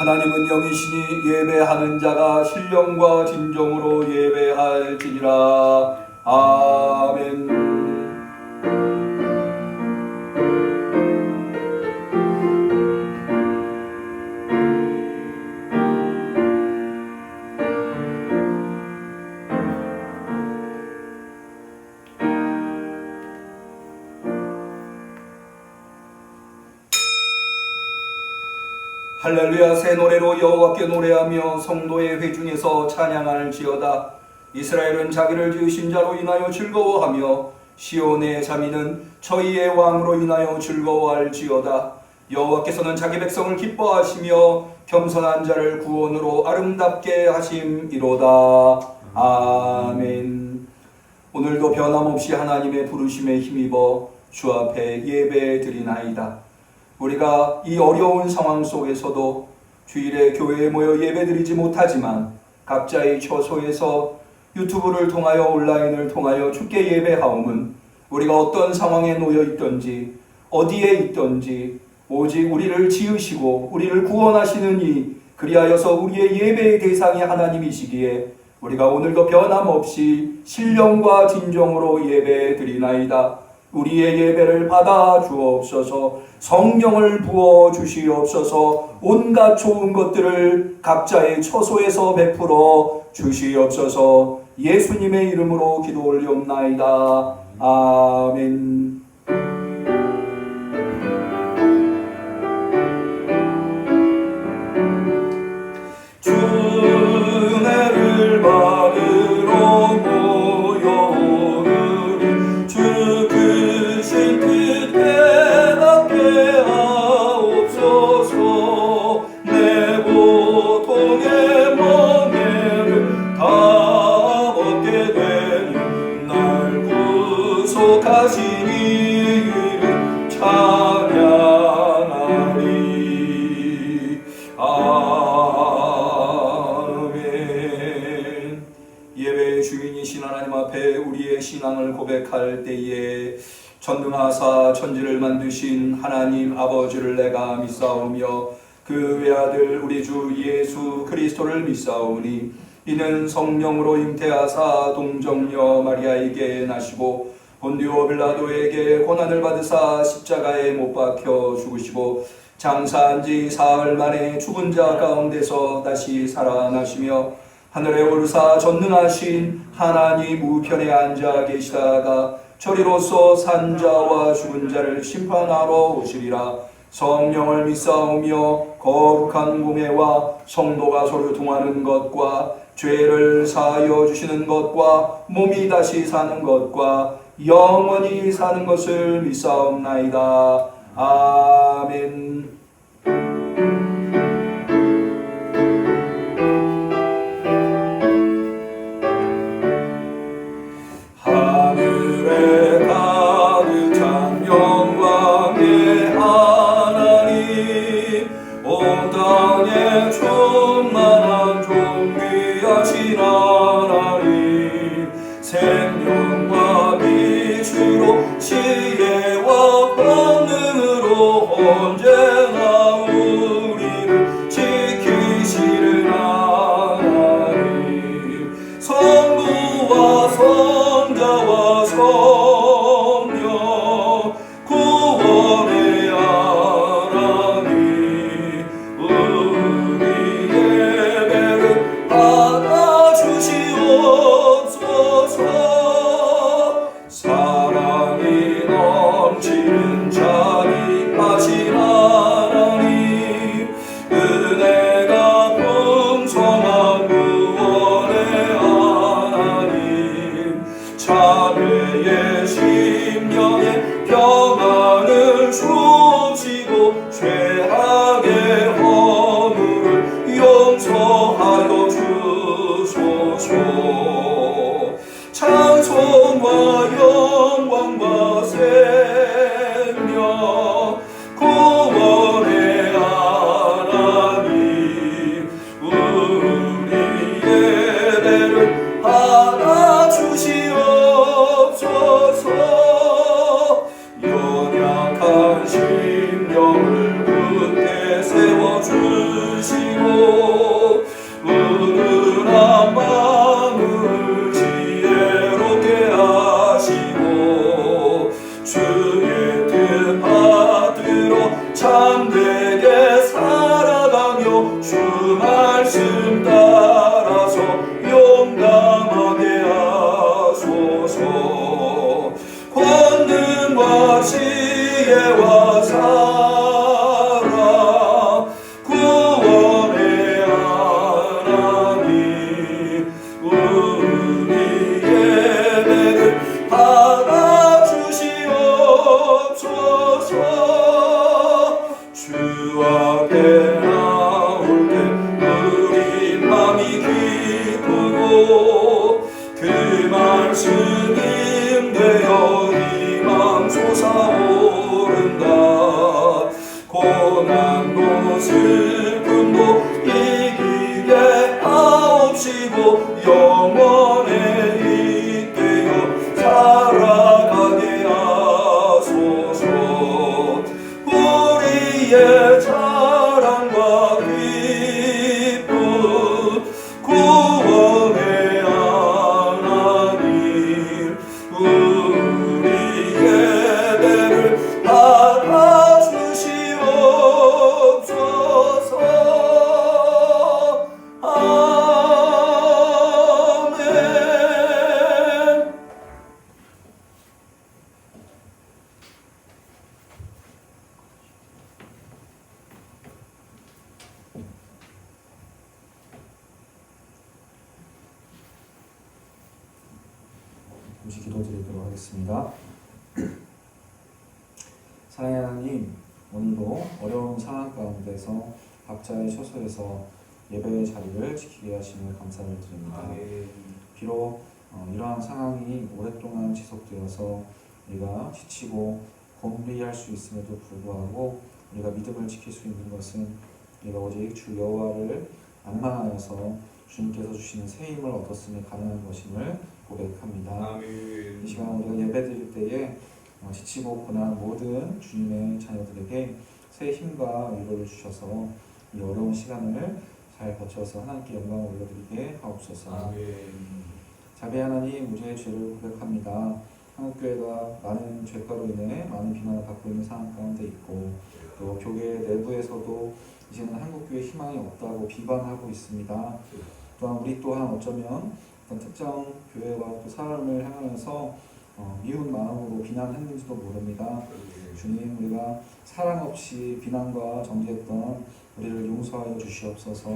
하나님은 영이시니 예배하는 자가 신령과 진정으로 예배할지니라. 아멘. 할렐루야. 새 노래로 여호와께 노래하며 성도의 회중에서 찬양할지어다. 이스라엘은 자기를 지으신 자로 인하여 즐거워하며 시온의 자민은 저희의 왕으로 인하여 즐거워할지어다. 여호와께서는 자기 백성을 기뻐하시며 겸손한 자를 구원으로 아름답게 하심이로다. 아멘. 오늘도 변함없이 하나님의 부르심에 힘입어 주 앞에 예배드리나이다. 우리가 이 어려운 상황 속에서도 주일에 교회에 모여 예배드리지 못하지만 각자의 처소에서 유튜브를 통하여 온라인을 통하여 주께 예배하옴은 우리가 어떤 상황에 놓여 있든지 어디에 있든지 오직 우리를 지으시고 우리를 구원하시는 이 그리하여서 우리의 예배의 대상이 하나님이시기에 우리가 오늘도 변함없이 신령과 진정으로 예배드리나이다. 우리의 예배를 받아 주옵소서. 성령을 부어 주시옵소서. 온갖 좋은 것들을 각자의 처소에서 베풀어 주시옵소서. 예수님의 이름으로 기도 올리옵나이다. 아멘. 주내를 받으러 모여오느니 주 크신 뜻 깨닫게 하옵소서. 내 고통의 멍에를 다 벗게 되니 날 구속하신 이를 찬양하리. 아멘. 예배의 주인이신 하나님 앞에 우리의 신앙을 고백할 때에 전능하사 천지를 만드신 하나님 아버지를 내가 믿사오며 그 외아들 우리 주 예수 그리스도를 믿사오니 이는 성령으로 잉태하사 동정녀 마리아에게 나시고 본디오 빌라도에게 고난을 받으사 십자가에 못 박혀 죽으시고 장사한 지 사흘 만에 죽은 자 가운데서 다시 살아나시며 하늘에 오르사 전능하신 하나님 우편에 앉아 계시다가 저리로서 산 자와 죽은 자를 심판하러 오시리라. 성령을 믿사오며 거룩한 공회와 성도가 서로 통하는 것과 죄를 사하여 주시는 것과 몸이 다시 사는 것과 영원히 사는 것을 믿사옵나이다. 아멘. 하늘에 가득 찬 영광의 하나님, 온 땅에 충만한 존귀하신 하나님, 생명과 빛으로 지혜와 권능으로 언제나 우리를 지키시는 하나님, 성부와 성자와 성령 구원의 하나님, 우리 예배를 받아주시옵소서. 사랑이 넘치는 자비하신 하나님, 은혜가 풍성한 구원의 하나님, 자매의 심령에 평안을 주시고 죄악의 허물을 용서하여 주소서. 찬송과 영광과 생명 구원의 하나님, 우리 예배를 받아주시옵소서. 연약한 심령을 굳게 세워주시고 은은한 마음을 지혜롭게 하시고 주의 뜻 받들어 참되게 살아가며 주 말씀 따라서 용감하게 하소서. 권능과 지혜와 사랑 구원의 하나님 우리 예배를 받아주시옵소서. 주 앞에 나올 때 우리 맘이 기쁘고 그 말씀이 되어 희망 솟아오른다. 고난도 슬픔도 이기게 하옵시고 영원에 있게요 살아가게 하소서. 우리의 자랑과 기쁨 구원의 하나님 우리 예배를 받아주시옵소서. 아멘. 잠시 기도드리도록 하겠습니다. 사랑의 하나님, 오늘도 어려운 상황 가운데서 각자의 처소에서 예배의 자리를 지키게 하심을 감사를 드립니다. 비록 이러한 상황이 오랫동안 지속되어서 우리가 지치고 곤비할 수 있음에도 불구하고 우리가 믿음을 지킬 수 있는 것은 우리가 오직 주 여호와를 안망하여서 주님께서 주시는 새 힘을 얻었음에 가능한 것임을 고백합니다. 이 시간 우리가 예배드릴 때에 지치고 고난 모든 주님의 자녀들에게 새 힘과 위로를 주셔서 이 어려운 시간을 잘 거쳐서 하나님께 영광을 올려드리게 하옵소서. 자비 하나님, 우리의 죄를 고백합니다. 한국교회가 많은 죄가로 인해 많은 비난을 받고 있는 상황 가운데 있고 또 교회 내부에서도 이제는 한국교회 희망이 없다고 비관하고 있습니다. 또한 우리 또한 어쩌면 어떤 특정 교회와 또 사람을 향하면서 미운 마음으로 비난했는지도 모릅니다. 주님, 우리가 사랑 없이 비난과 정죄했던 우리를 용서하여 주시옵소서.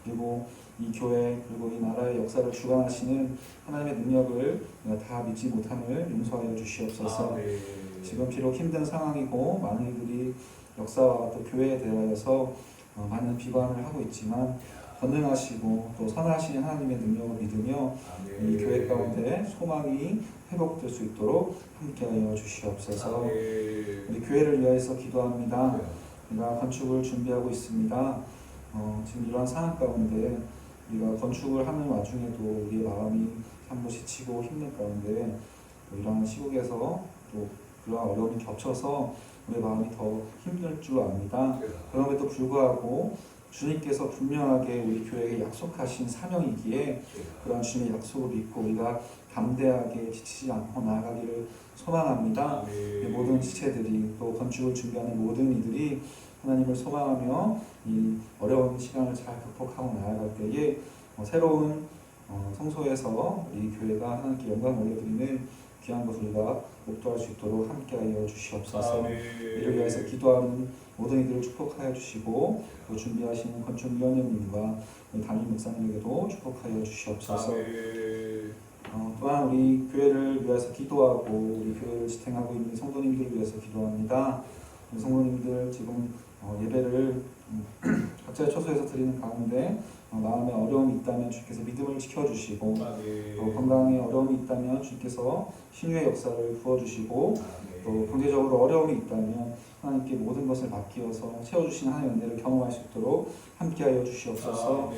그리고 이 교회 그리고 이 나라의 역사를 주관하시는 하나님의 능력을 우리가 다 믿지 못함을 용서하여 주시옵소서. 지금 비록 힘든 상황이고 많은 이들이 역사와 또 교회에 대하여서 많은 비관을 하고 있지만 권능하시고 또 선하신 하나님의 능력을 믿으며 이 교회 가운데 소망이 회복될 수 있도록 함께하여 주시옵소서. 우리 교회를 위해서 기도합니다. 우리가 건축을 준비하고 있습니다. 지금 이러한 상황 가운데 우리가 건축을 하는 와중에도 우리의 마음이 참으로 지치고 힘든 가운데 이러한 시국에서 또 그러한 어려움이 겹쳐서 우리의 마음이 더 힘들 줄 압니다. 그럼에도 불구하고 주님께서 분명하게 우리 교회에게 약속하신 사명이기에 그런 주님의 약속을 믿고 우리가 담대하게 지치지 않고 나아가기를 소망합니다. 모든 지체들이 또 건축을 준비하는 모든 이들이 하나님을 소망하며 이 어려운 시간을 잘 극복하고 나아갈 때에 새로운 성소에서 이 교회가 하나님께 영광을 올려드리는 귀한 것을 우리가 목도할 수 있도록 함께하여 주시옵소서. 이를 위해서 기도하는 모든 이들을 축복하여 주시고 또 준비하시는 건축위원장님과 담임 목사님에게도 축복하여 주시옵소서. 또한 우리 교회를 위해서 기도하고 우리 교회를 지탱하고 있는 성도님들을 위해서 기도합니다. 우리 성도님들 지금 예배를 각자의 처소에서 드리는 가운데 마음에 어려움이 있다면 주께서 믿음을 지켜주시고 또 건강에 어려움이 있다면 주께서 신유의 역사를 부어주시고 또 경제적으로 어려움이 있다면 하나님께 모든 것을 맡기어서 채워주신 하나님의 은혜를 경험할 수 있도록 함께하여 주시옵소서.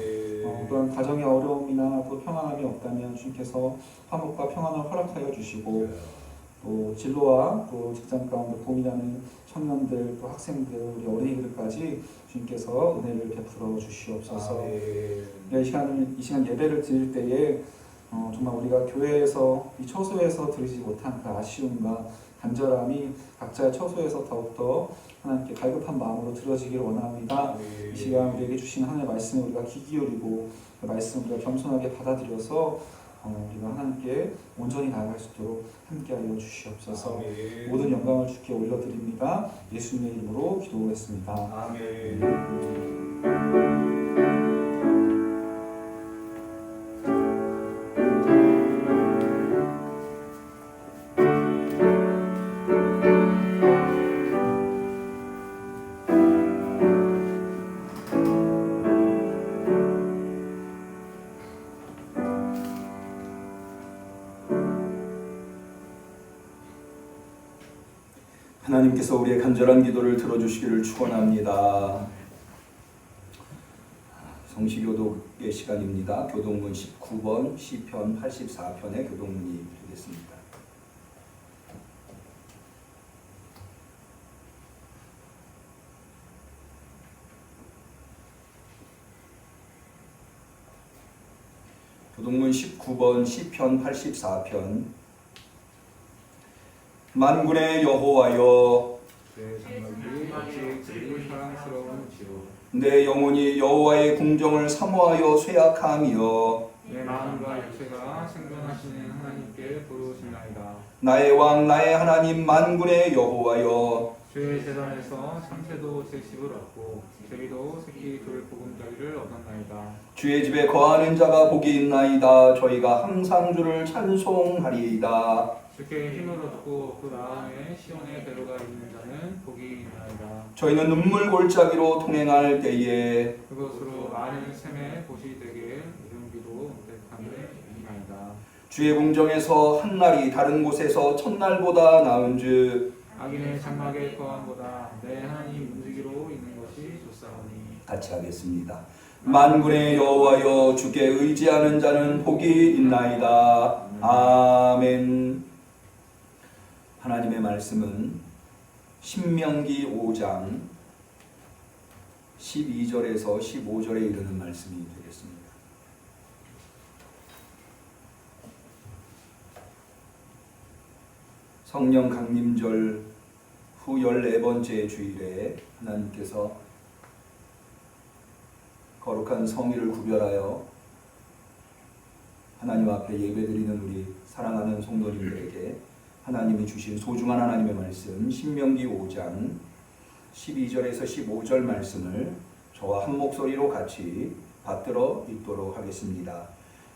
또한 가정의 어려움이나 또 평안함이 없다면 주님께서 화목과 평안을 허락하여 주시고 또 진로와 또 직장 가운데 고민하는 청년들 또 학생들 우리 어린이들까지 주님께서 은혜를 베풀어 주시옵소서. 네, 이 시간 예배를 드릴 때에 정말 우리가 교회에서 이 처소에서 드리지 못한 그 아쉬움과 간절함이 각자의 처소에서 더욱더 하나님께 갈급한 마음으로 드려지기를 원합니다. 이 시간 우리에게 주신 하나님의 말씀에 우리가 귀 기울이고 그 말씀을 우리가 겸손하게 받아들여서 우리가 하나님께 온전히 나아갈 수 있도록 함께하여 주시옵소서. 모든 영광을 주께 올려드립니다. 예수님의 이름으로 기도하겠습니다. 아멘. 하나님께서 우리의 간절한 기도를 들어주시기를 축원합니다. 성시교독의 시간입니다. 교독문 19번 시편 84편의 교독문이 되겠습니다. 교독문 19번 시편 84편. 만군의 여호와여, 내 영혼이 여호와의 궁정을 사모하여 쇠약하며 내 마음과 육체가 생존하시는 하나님께 부르짖나이다. 나의 왕 나의 하나님 만군의 여호와여, 주의 재단에서 참새도 제 집을 얻고 제비도 새끼 둘 보금자리를 얻었나이다. 주의 집에 거하는 자가 복이 있나이다. 저희가 항상 주를 찬송하리이다. 주께 힘을 얻고 그 다음에 시온에 데려가 있는 자는 복이 있나이다. 저희는 눈물 골짜기로 통행할 때에 그것으로 많은 샘의 곳이 되게 이름비로 택함이나이다. 주의 궁정에서 한 날이 다른 곳에서 첫날보다 나은즉 악인의 장막의 거함보다 내 하나님 움직이로 있는 것이 좋사오니. 같이 하겠습니다. 만군의 여호와여, 주께 의지하는 자는 복이 있나이다. 아멘. 하나님의 말씀은 신명기 5장 12절에서 15절에 이르는 말씀이 되겠습니다. 성령 강림절 후 14번째 주일에 하나님께서 거룩한 성일을 구별하여 하나님 앞에 예배드리는 우리 사랑하는 성도님들에게 하나님이 주신 소중한 하나님의 말씀 신명기 5장 12절에서 15절 말씀을 저와 한 목소리로 같이 받들어 읽도록 하겠습니다.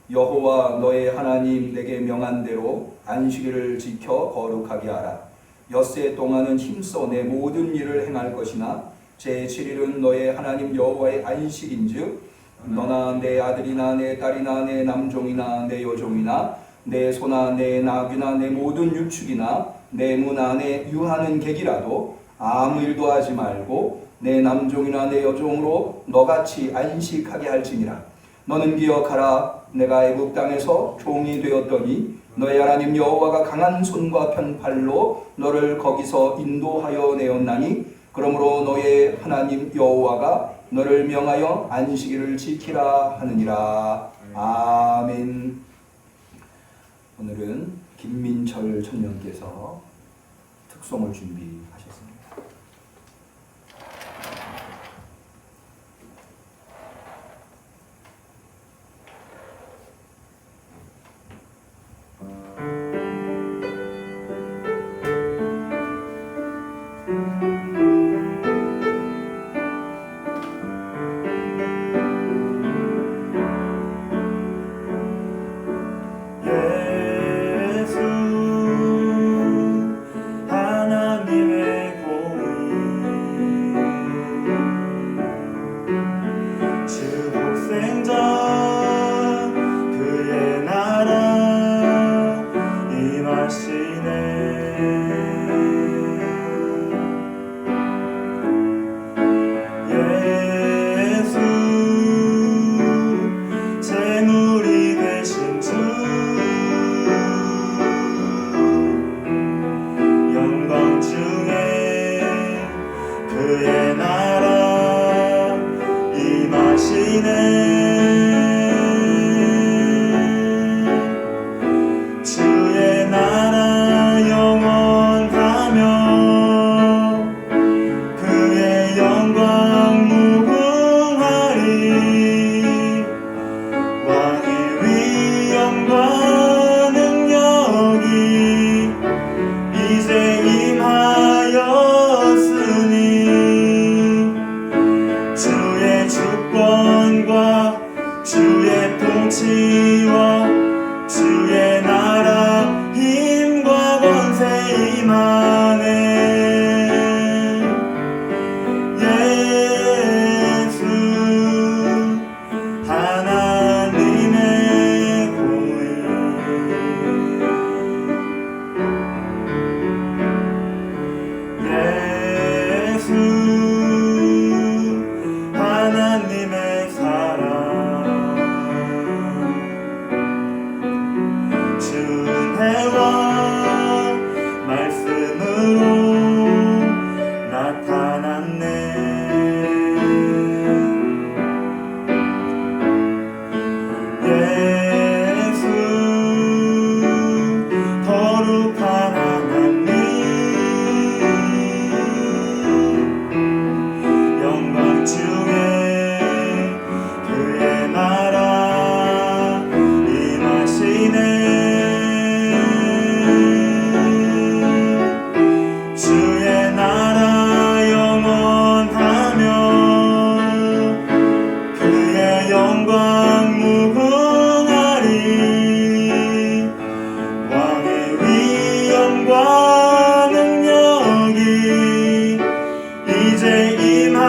여호와 너의 하나님 내게 명한 대로 안식일을 지켜 거룩하게 하라. 엿새 동안은 힘써 내 모든 일을 행할 것이나 제7일은 너의 하나님 여호와의 안식인즉 너나 내 아들이나 내 딸이나 내 남종이나 내 여종이나 내 소나 내 나귀나 내 모든 유축이나 내 문 안에 유하는 객이라도 아무 일도 하지 말고 내 남종이나 내 여종으로 너같이 안식하게 할지니라. 너는 기억하라. 내가 애굽 땅에서 종이 되었더니 너의 하나님 여호와가 강한 손과 편팔로 너를 거기서 인도하여 내었나니 그러므로 너의 하나님 여호와가 너를 명하여 안식일을 지키라 하느니라. 아멘. 오늘은 김민철 청년께서 특송을 준비하셨습니다. 하나님의 주권과 주의 통치와 주의 나라 힘과 권세 임하네. 예수 하나님의 공의 예수 하나님의 사랑 주은혜와 말씀으로 나타났네. 예수 거룩한 하나님 영광 중에 그의 나라 임하시네. 주의 나라 영원하며 그의 영광 무궁하리. 왕의 위엄과 능력이 이제 임하였으니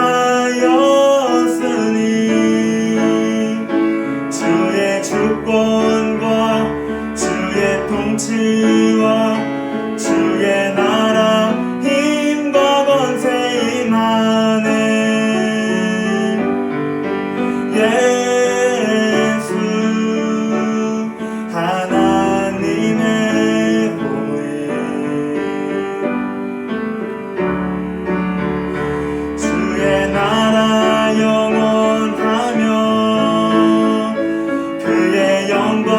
주의 주권과 주의 통치와 주의 나라 힘과 권세 임하네. 예수 하나님의 공의 주의 나라 영원하며 그의 영광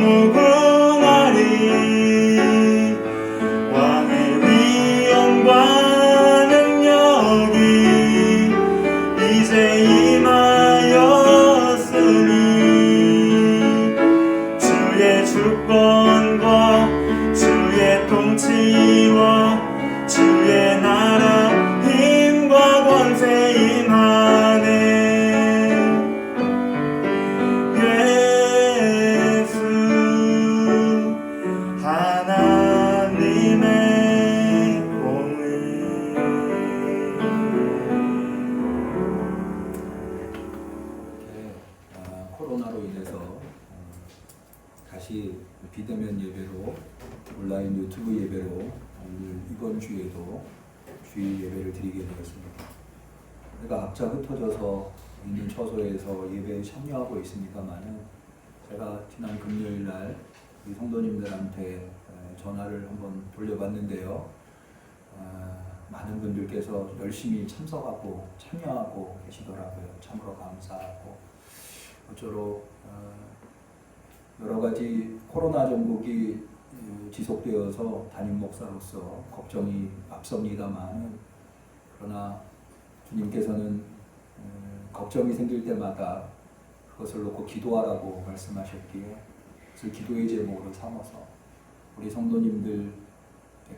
무궁하리. 왕의 위엄과 능력이 이제 임하였으니 주의 주권과 주의 통치와 주의 나라 힘과 권세 임하네. 예수 하나님의 공의 이렇게 코로나로 인해서 다시 비대면 예배로 온라인 유튜브 예배로 오늘 이번 주에도 주일 예배를 드리게 되었습니다. 우리가 각자 흩어져서 있는 처소에서 예배에 참여하고 있습니다만은 제가 지난 금요일 날 우리 성도님들한테 전화를 한번 돌려봤는데요. 많은 분들께서 열심히 참석하고 참여하고 계시더라고요. 참으로 감사하고 어쩌록 여러 가지 코로나 전국이 지속되어서 담임 목사로서 걱정이 앞섭니다만 그러나 주님께서는 걱정이 생길 때마다 그것을 놓고 기도하라고 말씀하셨기에 그것을 기도의 제목으로 삼아서 우리 성도님들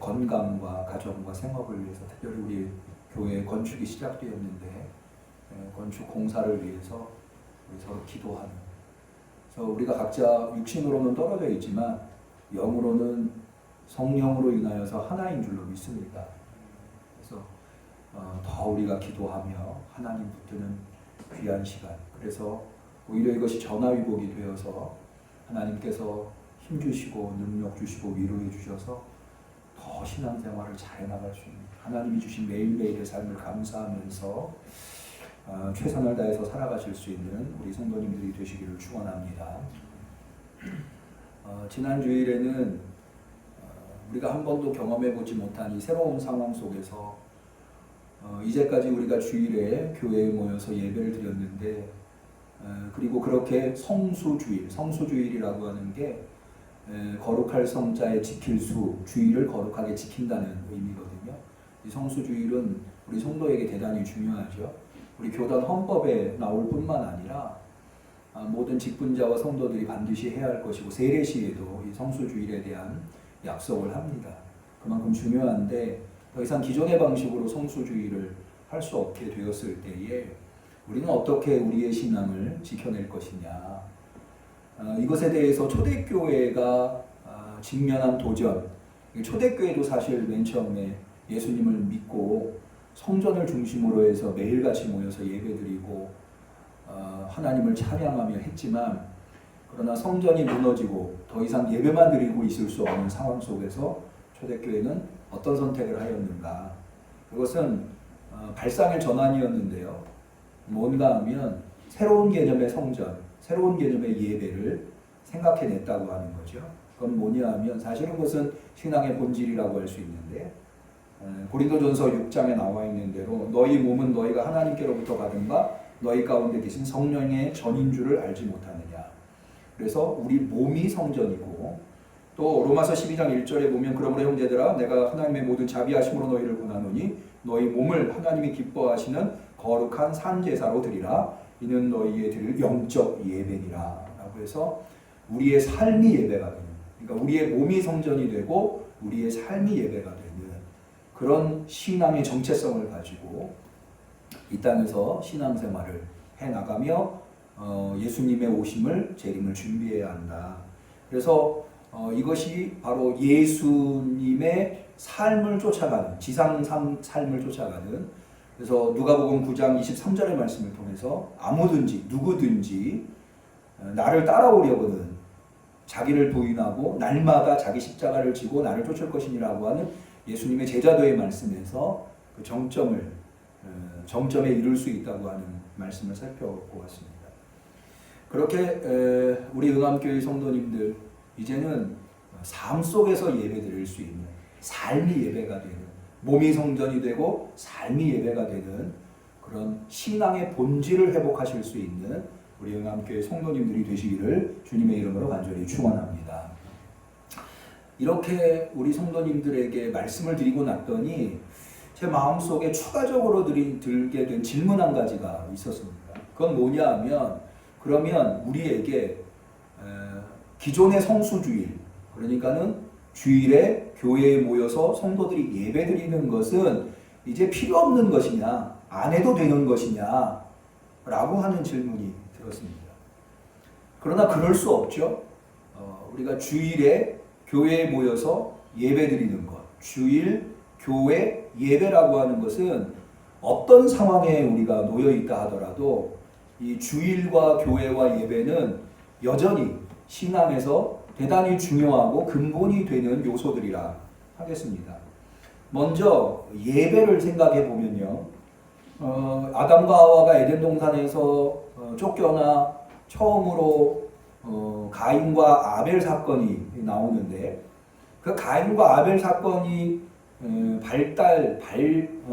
건강과 가정과 생업을 위해서 특별히 우리 교회 건축이 시작되었는데 건축 공사를 위해서 우리 서로 기도하는, 그래서 우리가 각자 육신으로는 떨어져 있지만 영으로는 성령으로 인하여서 하나인 줄로 믿습니다. 그래서 더 우리가 기도하며 하나님 붙드는 귀한 시간, 그래서 오히려 이것이 전화위복이 되어서 하나님께서 힘 주시고 능력 주시고 위로해 주셔서 더 신앙생활을 잘 나갈 수 있는, 하나님이 주신 매일매일의 삶을 감사하면서 최선을 다해서 살아가실 수 있는 우리 성도님들이 되시기를 축원합니다. 지난 주일에는 우리가 한 번도 경험해보지 못한 이 새로운 상황 속에서 이제까지 우리가 주일에 교회에 모여서 예배를 드렸는데, 그리고 그렇게 성수주일이라고 하는 게 거룩할 성자의 지킬 수, 주일을 거룩하게 지킨다는 의미거든요. 이 성수주일은 우리 성도에게 대단히 중요하죠. 우리 교단 헌법에 나올 뿐만 아니라 모든 직분자와 성도들이 반드시 해야 할 것이고 세례시에도 이 성수주일에 대한 약속을 합니다. 그만큼 중요한데 더 이상 기존의 방식으로 성수주일을 할 수 없게 되었을 때에 우리는 어떻게 우리의 신앙을 지켜낼 것이냐. 이것에 대해서 초대교회가 직면한 도전. 초대교회도 사실 맨 처음에 예수님을 믿고 성전을 중심으로 해서 매일같이 모여서 예배드리고 하나님을 찬양하며 했지만, 그러나 성전이 무너지고 더 이상 예배만 드리고 있을 수 없는 상황 속에서 초대교회는 어떤 선택을 하였는가. 그것은 발상의 전환이었는데요. 뭔가 하면 새로운 개념의 성전, 새로운 개념의 예배를 생각해냈다고 하는 거죠. 그건 뭐냐 하면 사실은 그것은 신앙의 본질이라고 할 수 있는데, 고린도전서 6장에 나와 있는 대로 너희 몸은 너희가 하나님께로부터 받은 바 너희 가운데 계신 성령의 전인 줄을 알지 못하느냐. 그래서 우리 몸이 성전이고, 또 로마서 12장 1절에 보면 그러므로 형제들아 내가 하나님의 모든 자비하심으로 너희를 권하노니 너희 몸을 하나님이 기뻐하시는 거룩한 산제사로 드리라. 이는 너희의 드릴 영적 예배니라. 라고 해서 우리의 삶이 예배가 되는, 그러니까 우리의 몸이 성전이 되고 우리의 삶이 예배가 되는 그런 신앙의 정체성을 가지고 이 땅에서 신앙생활을 해나가며 예수님의 오심을 재림을 준비해야 한다. 그래서 이것이 바로 예수님의 삶을 쫓아가는, 지상 삶을 쫓아가는, 그래서 누가복음 9장 23절의 말씀을 통해서 아무든지 누구든지 나를 따라오려거든 자기를 부인하고 날마다 자기 십자가를 지고 나를 쫓을 것이니라고 하는 예수님의 제자도의 말씀에서 그 정점에 이룰 수 있다고 하는 말씀을 살펴보고 왔습니다. 그렇게 우리 응암교회 성도님들 이제는 삶 속에서 예배드릴 수 있는, 삶이 예배가 되는, 몸이 성전이 되고 삶이 예배가 되는 그런 신앙의 본질을 회복하실 수 있는 우리 응암교회 성도님들이 되시기를 주님의 이름으로 간절히 축원합니다. 이렇게 우리 성도님들에게 말씀을 드리고 났더니 제 마음속에 추가적으로 들게 된 질문 한 가지가 있었습니다. 그건 뭐냐 하면, 그러면 우리에게 기존의 성수주일, 그러니까는 주일에 교회에 모여서 성도들이 예배드리는 것은 이제 필요 없는 것이냐, 안 해도 되는 것이냐 라고 하는 질문이 들었습니다. 그러나 그럴 수 없죠. 우리가 주일에 교회에 모여서 예배드리는 것, 주일 교회 예배라고 하는 것은 어떤 상황에 우리가 놓여 있다 하더라도 이 주일과 교회와 예배는 여전히 신앙에서 대단히 중요하고 근본이 되는 요소들이라 하겠습니다. 먼저 예배를 생각해 보면요, 아담과 하와가 에덴 동산에서 쫓겨나 처음으로 가인과 아벨 사건이 나오는데, 그 가인과 아벨 사건이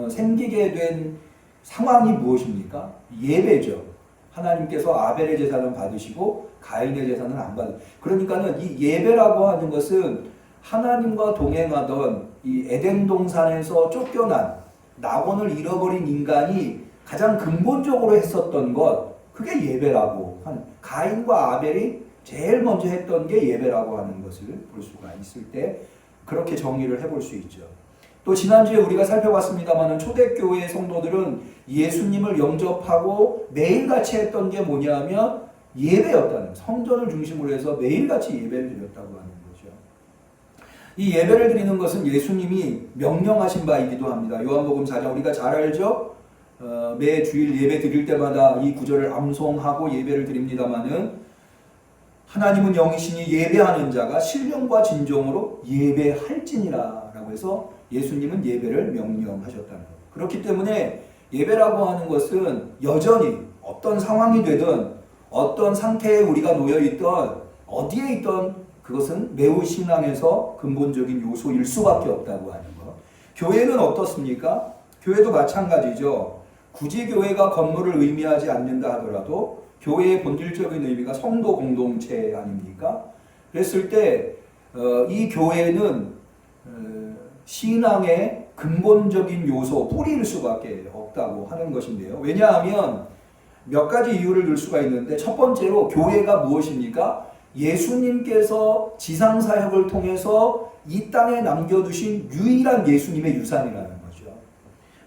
생기게 된 상황이 무엇입니까? 예배죠. 하나님께서 아벨의 제사는 받으시고 가인의 제사는 안 받으시고, 그러니까는 이 예배라고 하는 것은 하나님과 동행하던 이 에덴 동산에서 쫓겨난, 낙원을 잃어버린 인간이 가장 근본적으로 했었던 것, 그게 예배라고 하는, 가인과 아벨이 제일 먼저 했던 게 예배라고 하는 것을 볼 수가 있을 때 그렇게 정의를 해볼 수 있죠. 또 지난주에 우리가 살펴봤습니다마는 초대교회의 성도들은 예수님을 영접하고 매일같이 했던 게 뭐냐면 예배였다는, 성전을 중심으로 해서 매일같이 예배를 드렸다고 하는 거죠. 이 예배를 드리는 것은 예수님이 명령하신 바이기도 합니다. 요한복음 4장 우리가 잘 알죠? 매 주일 예배 드릴 때마다 이 구절을 암송하고 예배를 드립니다마는 하나님은 영이시니 예배하는 자가 신령과 진정으로 예배할지니라 라고 해서 예수님은 예배를 명령하셨다는 것. 그렇기 때문에 예배라고 하는 것은 여전히 어떤 상황이 되든 어떤 상태에 우리가 놓여있던 어디에 있던 그것은 매우 신앙에서 근본적인 요소일 수밖에 없다고 하는 것. 교회는 어떻습니까? 교회도 마찬가지죠. 굳이 교회가 건물을 의미하지 않는다 하더라도 교회의 본질적인 의미가 성도 공동체 아닙니까? 그랬을 때 이 교회는 신앙의 근본적인 요소, 뿌리일 수밖에 없다고 하는 것인데요. 왜냐하면 몇 가지 이유를 들 수가 있는데, 첫 번째로 교회가 무엇입니까? 예수님께서 지상사역을 통해서 이 땅에 남겨두신 유일한 예수님의 유산이라는 거죠.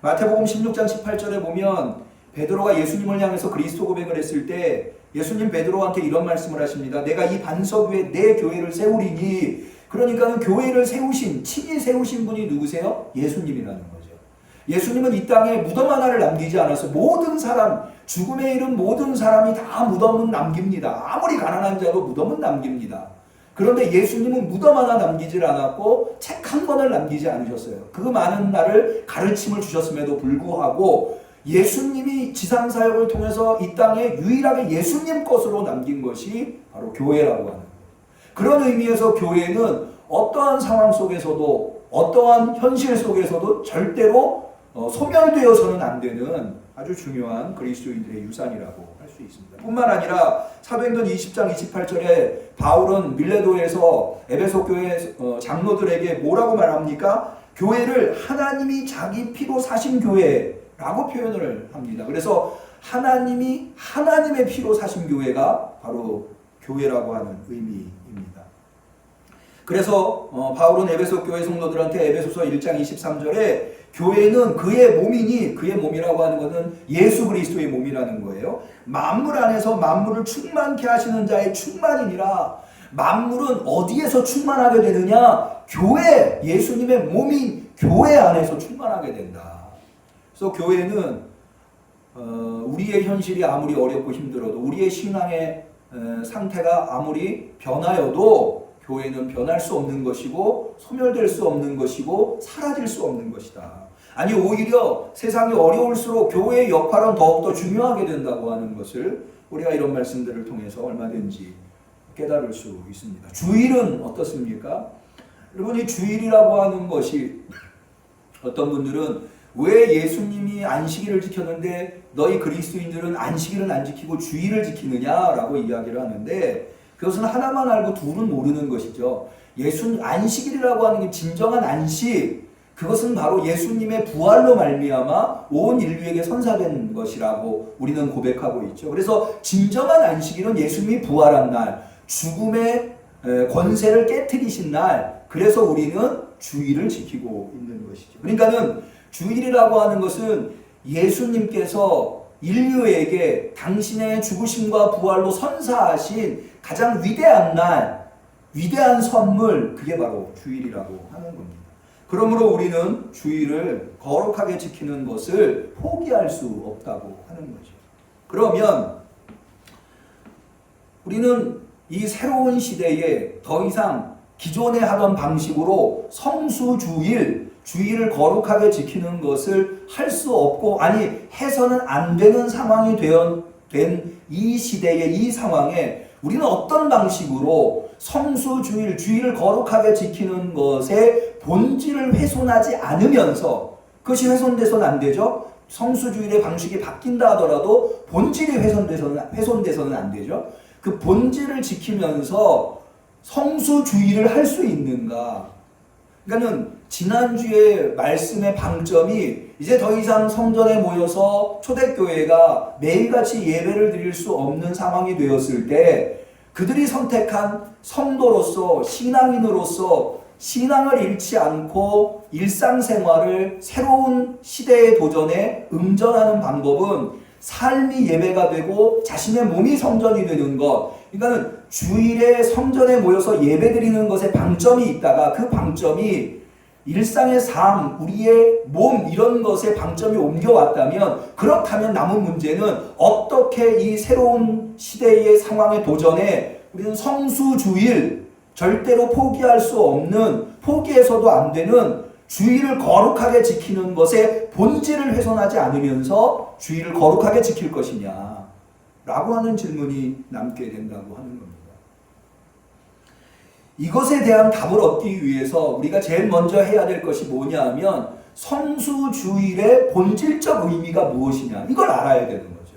마태복음 16장 18절에 보면 베드로가 예수님을 향해서 그리스도 고백을 했을 때 예수님 베드로한테 이런 말씀을 하십니다. 내가 이 반석 위에 내 교회를 세우리니. 그러니까 교회를 세우신, 친히 세우신 분이 누구세요? 예수님이라는 거죠. 예수님은 이 땅에 무덤 하나를 남기지 않아서 모든 사람, 죽음에 이른 모든 사람이 다 무덤은 남깁니다. 아무리 가난한 자도 무덤은 남깁니다. 그런데 예수님은 무덤 하나 남기질 않았고 책 한 권을 남기지 않으셨어요. 그 많은 날을 가르침을 주셨음에도 불구하고 예수님이 지상사역을 통해서 이 땅에 유일하게 예수님 것으로 남긴 것이 바로 교회라고 하는 거예요. 그런 의미에서 교회는 어떠한 상황 속에서도 어떠한 현실 속에서도 절대로 소멸되어서는 안 되는 아주 중요한 그리스도인들의 유산이라고 할 수 있습니다. 뿐만 아니라 사도행전 20장 28절에 바울은 밀레도에서 에베소 교회 장로들에게 뭐라고 말합니까? 교회를 하나님이 자기 피로 사신 교회라고 표현을 합니다. 그래서 하나님이 하나님의 피로 사신 교회가 바로 교회라고 하는 의미입니다. 그래서 바울은 에베소 교회 성도들한테 에베소서 1장 23절에 교회는 그의 몸이니, 그의 몸이라고 하는 것은 예수 그리스도의 몸이라는 거예요. 만물 안에서 만물을 충만케 하시는 자의 충만이니라. 만물은 어디에서 충만하게 되느냐? 교회, 예수님의 몸인 교회 안에서 충만하게 된다. 그래서 교회는 우리의 현실이 아무리 어렵고 힘들어도, 우리의 신앙의 상태가 아무리 변하여도 교회는 변할 수 없는 것이고 소멸될 수 없는 것이고 사라질 수 없는 것이다. 아니 오히려 세상이 어려울수록 교회의 역할은 더욱더 중요하게 된다고 하는 것을 우리가 이런 말씀들을 통해서 얼마든지 깨달을 수 있습니다. 주일은 어떻습니까? 여러분, 이 주일이라고 하는 것이 어떤 분들은 왜 예수님이 안식일을 지켰는데 너희 그리스도인들은 안식일은 안 지키고 주일을 지키느냐라고 이야기를 하는데, 그것은 하나만 알고 둘은 모르는 것이죠. 안식일이라고 하는 게 진정한 안식, 그것은 바로 예수님의 부활로 말미암아 온 인류에게 선사된 것이라고 우리는 고백하고 있죠. 그래서 진정한 안식일은 예수님이 부활한 날, 죽음의 권세를 깨트리신 날, 그래서 우리는 주일을 지키고 있는 것이죠. 그러니까는 주일이라고 하는 것은 예수님께서 인류에게 당신의 죽으심과 부활로 선사하신 가장 위대한 날, 위대한 선물, 그게 바로 주일이라고 하는 겁니다. 그러므로 우리는 주일을 거룩하게 지키는 것을 포기할 수 없다고 하는 거죠. 그러면 우리는 이 새로운 시대에 더 이상 기존에 하던 방식으로 성수주일, 주일을 거룩하게 지키는 것을 할 수 없고, 아니 해서는 안 되는 상황이 된 이 시대에, 이 상황에 우리는 어떤 방식으로 성수주일, 주일을 거룩하게 지키는 것의 본질을 훼손하지 않으면서, 그것이 훼손돼서는 안 되죠. 성수주일의 방식이 바뀐다 하더라도 본질이 훼손돼서는 안 되죠. 그 본질을 지키면서 성수주일을 할 수 있는가? 그러니까는 지난주에 말씀의 방점이 이제 더 이상 성전에 모여서 초대교회가 매일같이 예배를 드릴 수 없는 상황이 되었을 때 그들이 선택한 성도로서, 신앙인으로서 신앙을 잃지 않고 일상생활을 새로운 시대의 도전에 응전하는 방법은 삶이 예배가 되고 자신의 몸이 성전이 되는 것. 그러니까 주일에 성전에 모여서 예배드리는 것에 방점이 있다가 그 방점이 일상의 삶, 우리의 몸, 이런 것에 방점이 옮겨왔다면, 그렇다면 남은 문제는 어떻게 이 새로운 시대의 상황의 도전에 우리는 성수주일, 절대로 포기할 수 없는, 포기해서도 안 되는 주일을 거룩하게 지키는 것의 본질을 훼손하지 않으면서 주일을 거룩하게 지킬 것이냐 라고 하는 질문이 남게 된다고 하는 겁니다. 이것에 대한 답을 얻기 위해서 우리가 제일 먼저 해야 될 것이 뭐냐 하면 성수주일의 본질적 의미가 무엇이냐, 이걸 알아야 되는 거죠.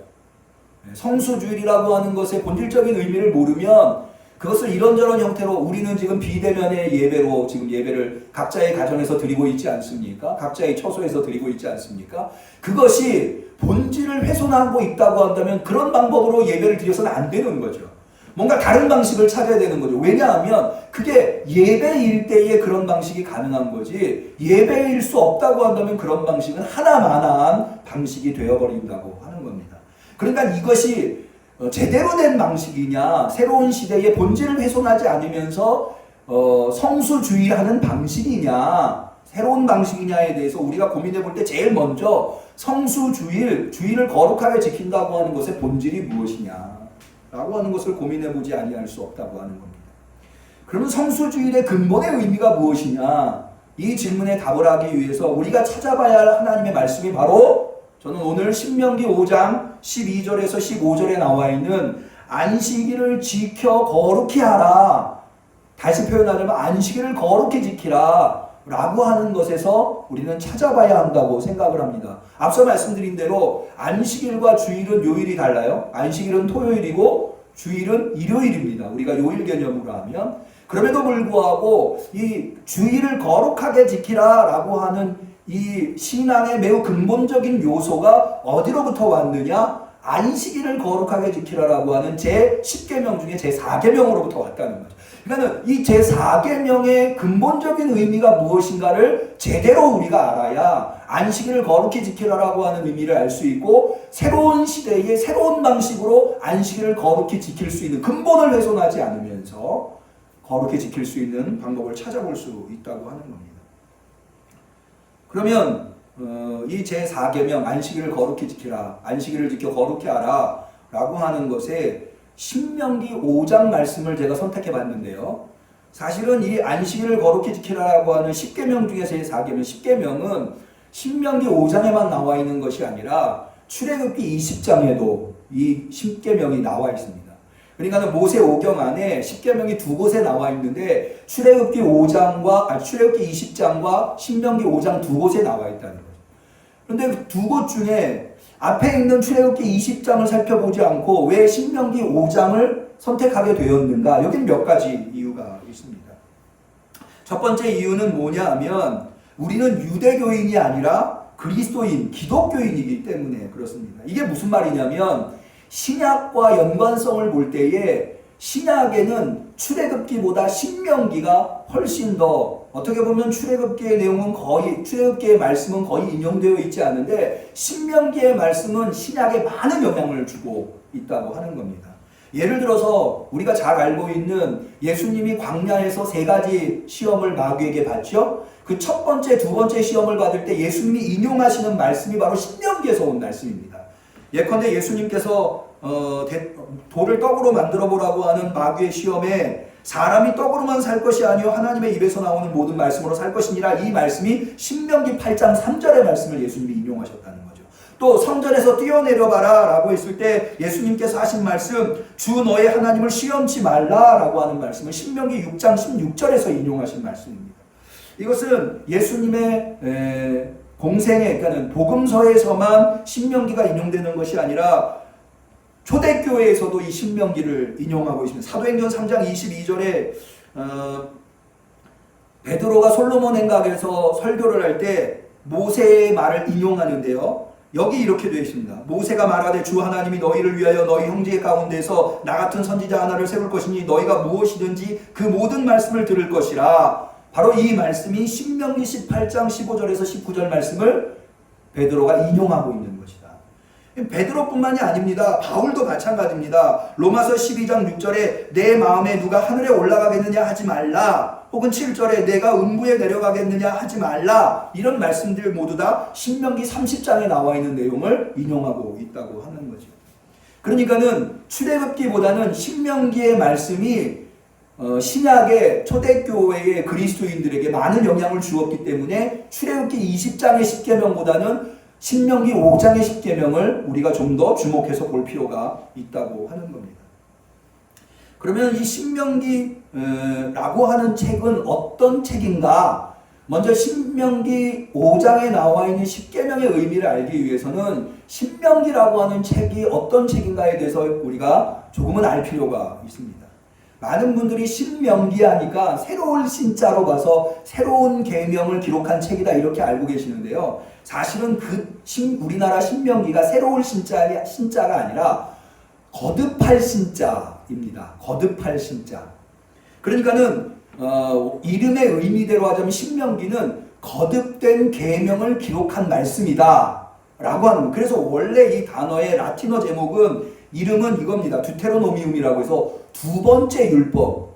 성수주일이라고 하는 것의 본질적인 의미를 모르면 그것을 이런저런 형태로, 우리는 지금 비대면의 예배로 지금 예배를 각자의 가정에서 드리고 있지 않습니까? 각자의 처소에서 드리고 있지 않습니까? 그것이 본질을 훼손하고 있다고 한다면 그런 방법으로 예배를 드려서는 안 되는 거죠. 뭔가 다른 방식을 찾아야 되는 거죠. 왜냐하면 그게 예배일 때에 그런 방식이 가능한 거지, 예배일 수 없다고 한다면 그런 방식은 하나만한 방식이 되어버린다고 하는 하는 겁니다. 그러니까 이것이 제대로 된 방식이냐, 새로운 시대의 본질을 훼손하지 않으면서 성수주의하는 방식이냐, 새로운 방식이냐에 대해서 우리가 고민해 볼 때 제일 먼저 주의를 거룩하게 지킨다고 하는 것의 본질이 무엇이냐 라고 하는 것을 고민해 보지 아니할 수 없다고 하는 겁니다. 그러면 성수주의의 근본의 의미가 무엇이냐, 이 질문에 답을 하기 위해서 우리가 찾아봐야 할 하나님의 말씀이 바로 저는 오늘 신명기 5장 12절에서 15절에 나와 있는 안식일을 지켜 거룩히 하라, 다시 표현하자면 안식일을 거룩히 지키라 라고 하는 것에서 우리는 찾아봐야 한다고 생각을 합니다. 앞서 말씀드린 대로 안식일과 주일은 요일이 달라요. 안식일은 토요일이고 주일은 일요일입니다. 우리가 요일 개념으로 하면. 그럼에도 불구하고 이 주일을 거룩하게 지키라 라고 하는 이 신앙의 매우 근본적인 요소가 어디로부터 왔느냐? 안식일을 거룩하게 지키라라고 하는 제10계명 중에 제4계명으로부터 왔다는 거죠. 그러니까 이 제4계명의 근본적인 의미가 무엇인가를 제대로 우리가 알아야 안식일을 거룩히 지키라라고 하는 의미를 알 수 있고, 새로운 시대의 새로운 방식으로 안식일을 거룩히 지킬 수 있는, 근본을 훼손하지 않으면서 거룩히 지킬 수 있는 방법을 찾아볼 수 있다고 하는 겁니다. 그러면 이 제4계명 안식일을 거룩히 지키라, 안식일을 지켜 거룩히 하라 라고 하는 것에 신명기 5장 말씀을 제가 선택해 봤는데요. 사실은 이 안식일을 거룩히 지키라라고 하는 10계명 중에서 제4계명, 10계명은 신명기 5장에만 나와 있는 것이 아니라 출애굽기 20장에도 이 10계명이 나와 있습니다. 그러니까 모세오경 안에 10계명이 두 곳에 나와 있는데 출애굽기 20장과 신명기 5장 두 곳에 나와 있다는 거죠. 그런데 두 곳 중에 앞에 있는 출애굽기 20장을 살펴보지 않고 왜 신명기 5장을 선택하게 되었는가? 여긴 몇 가지 이유가 있습니다. 첫 번째 이유는 뭐냐 하면 우리는 유대교인이 아니라 그리스도인, 기독교인이기 때문에 그렇습니다. 이게 무슨 말이냐면 신약과 연관성을 볼 때에 신약에는 출애굽기보다 신명기가 훨씬 더, 어떻게 보면 출애굽기의 내용은 거의, 출애굽기의 말씀은 거의 인용되어 있지 않은데 신명기의 말씀은 신약에 많은 영향을 주고 있다고 하는 겁니다. 예를 들어서 우리가 잘 알고 있는 예수님이 광야에서 3가지 시험을 마귀에게 받죠. 그 첫 번째, 두 번째 시험을 받을 때 예수님이 인용하시는 말씀이 바로 신명기에서 온 말씀입니다. 예컨대 예수님께서 돌을 떡으로 만들어 보라고 하는 마귀의 시험에 사람이 떡으로만 살 것이 아니요 하나님의 입에서 나오는 모든 말씀으로 살 것이니라, 이 말씀이 신명기 8장 3절의 말씀을 예수님이 인용하셨다는 거죠. 또 성전에서 뛰어내려봐라 라고 했을 때 예수님께서 하신 말씀, 주 너의 하나님을 시험치 말라 라고 하는 말씀을 신명기 6장 16절에서 인용하신 말씀입니다. 이것은 예수님의 공생에, 그러니까 복음서에서만 신명기가 인용되는 것이 아니라 초대교회에서도 이 신명기를 인용하고 있습니다. 사도행전 3장 22절에 베드로가 솔로몬 행각에서 설교를 할 때 모세의 말을 인용하는데요. 여기 이렇게 되어 있습니다. 모세가 말하되 주 하나님이 너희를 위하여 너희 형제 가운데서 나 같은 선지자 하나를 세울 것이니 너희가 무엇이든지 그 모든 말씀을 들을 것이라. 바로 이 말씀이 신명기 18장 15절에서 19절 말씀을 베드로가 인용하고 있는 것이다. 베드로뿐만이 아닙니다. 바울도 마찬가지입니다. 로마서 12장 6절에 내 마음에 누가 하늘에 올라가겠느냐 하지 말라, 혹은 7절에 내가 음부에 내려가겠느냐 하지 말라, 이런 말씀들 모두 다 신명기 30장에 나와 있는 내용을 인용하고 있다고 하는 거죠. 그러니까는 출애굽기보다는 신명기의 말씀이 신약의 초대교회의 그리스도인들에게 많은 영향을 주었기 때문에 출애굽기 20장의 10계명보다는 신명기 5장의 10계명을 우리가 좀 더 주목해서 볼 필요가 있다고 하는 겁니다. 그러면 이 신명기라고 하는 책은 어떤 책인가? 먼저 신명기 5장에 나와 있는 10계명의 의미를 알기 위해서는 신명기라고 하는 책이 어떤 책인가에 대해서 우리가 조금은 알 필요가 있습니다. 많은 분들이 신명기 하니까 새로운 신자로 봐서 새로운 계명을 기록한 책이다 이렇게 알고 계시는데요. 사실은 우리나라 신명기가 새로운 신자가 아니라 거듭할 신자입니다. 거듭할 신자. 그러니까는 이름의 의미대로 하자면 신명기는 거듭된 계명을 기록한 말씀이다 라고 하는 거예요. 그래서 원래 이 단어의 라틴어 제목은 이름은 이겁니다. 두테로노미움이라고 해서 두 번째 율법.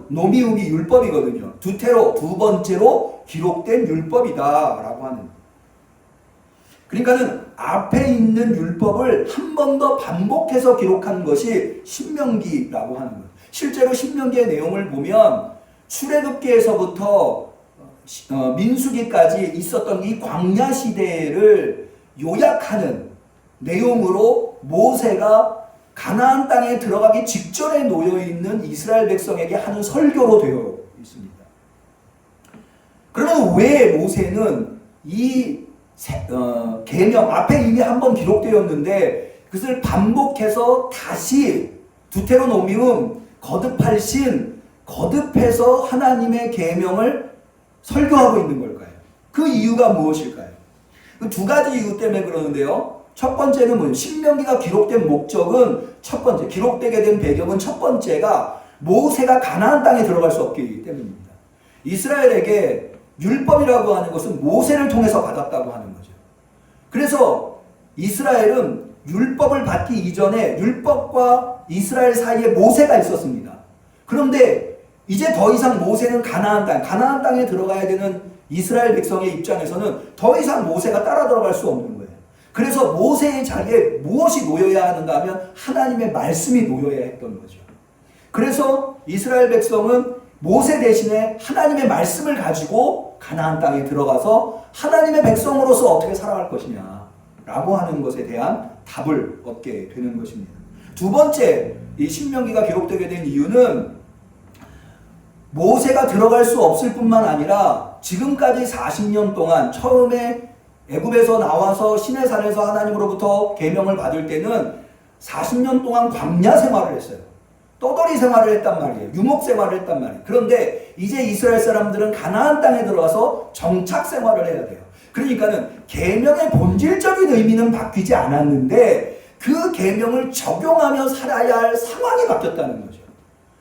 노미움이 율법이거든요. 두테로, 두 번째로 기록된 율법이다 라고 하는 거예요. 그러니까는 앞에 있는 율법을 한 번 더 반복해서 기록한 것이 신명기라고 하는 거예요. 실제로 신명기의 내용을 보면 출애굽기에서부터 민수기까지 있었던 이 광야 시대를 요약하는 내용으로 모세가 가나안 땅에 들어가기 직전에 놓여 있는 이스라엘 백성에게 하는 설교로 되어 있습니다. 그러면 왜 모세는 이 계명 앞에 이미 한번 기록되었는데 그것을 반복해서 다시 두테로노미움 거듭해서 하나님의 계명을 설교하고 있는 걸까요? 그 이유가 무엇일까요? 그 두 가지 이유 때문에 그러는데요. 첫 번째는 뭐예요? 신명기가 기록된 목적은 첫 번째, 기록되게 된 배경은 첫 번째가 모세가 가나안 땅에 들어갈 수 없기 때문입니다. 이스라엘에게 율법이라고 하는 것은 모세를 통해서 받았다고 하는 거죠. 그래서 이스라엘은 율법을 받기 이전에 율법과 이스라엘 사이에 모세가 있었습니다. 그런데 이제 더 이상 모세는 가나안 땅에 들어가야 되는 이스라엘 백성의 입장에서는 더 이상 모세가 따라 들어갈 수 없는 거예요. 그래서 모세의 자리에 무엇이 놓여야 하는가 하면 하나님의 말씀이 놓여야 했던 거죠. 그래서 이스라엘 백성은 모세 대신에 하나님의 말씀을 가지고 가나안 땅에 들어가서 하나님의 백성으로서 어떻게 살아갈 것이냐 라고 하는 것에 대한 답을 얻게 되는 것입니다. 두 번째, 이 신명기가 기록되게 된 이유는 모세가 들어갈 수 없을 뿐만 아니라 지금까지 40년 동안 처음에 애굽에서 나와서 시내산에서 하나님으로부터 계명을 받을 때는 40년 동안 광야 생활을 했어요. 떠돌이 생활을 했단 말이에요. 유목 생활을 했단 말이에요. 그런데 이제 이스라엘 사람들은 가나안 땅에 들어가서 정착 생활을 해야 돼요. 그러니까는 계명의 본질적인 의미는 바뀌지 않았는데 그 계명을 적용하며 살아야 할 상황이 바뀌었다는 거죠.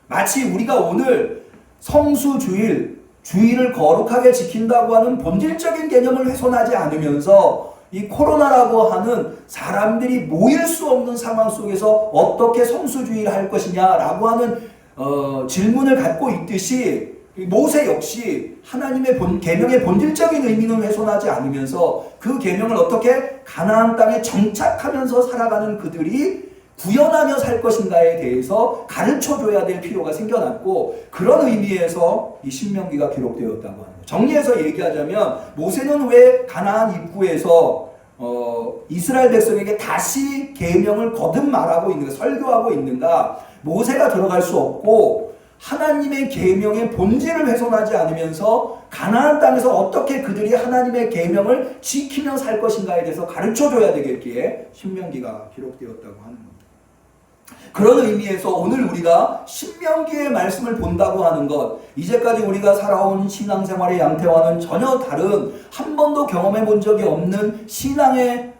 마치 우리가 오늘 주일을 거룩하게 지킨다고 하는 본질적인 개념을 훼손하지 않으면서 이 코로나라고 하는 사람들이 모일 수 없는 상황 속에서 어떻게 성수주의를 할 것이냐라고 하는 질문을 갖고 있듯이 모세 역시 하나님의 계명의 본질적인 의미는 훼손하지 않으면서 그 계명을 어떻게 가나안 땅에 정착하면서 살아가는 그들이 구현하며 살 것인가에 대해서 가르쳐줘야 될 필요가 생겨났고, 그런 의미에서 이 신명기가 기록되었다고 하는 거예요. 정리해서 얘기하자면 모세는 왜 가나안 입구에서 이스라엘 백성에게 다시 계명을 거듭 말하고 있는가, 설교하고 있는가? 모세가 들어갈 수 없고 하나님의 계명의 본질을 훼손하지 않으면서 가나안 땅에서 어떻게 그들이 하나님의 계명을 지키며 살 것인가에 대해서 가르쳐줘야 되겠기에 신명기가 기록되었다고 하는 겁니다. 그런 의미에서 오늘 우리가 신명기의 말씀을 본다고 하는 것, 이제까지 우리가 살아온 신앙생활의 양태와는 전혀 다른, 한 번도 경험해 본 적이 없는 신앙의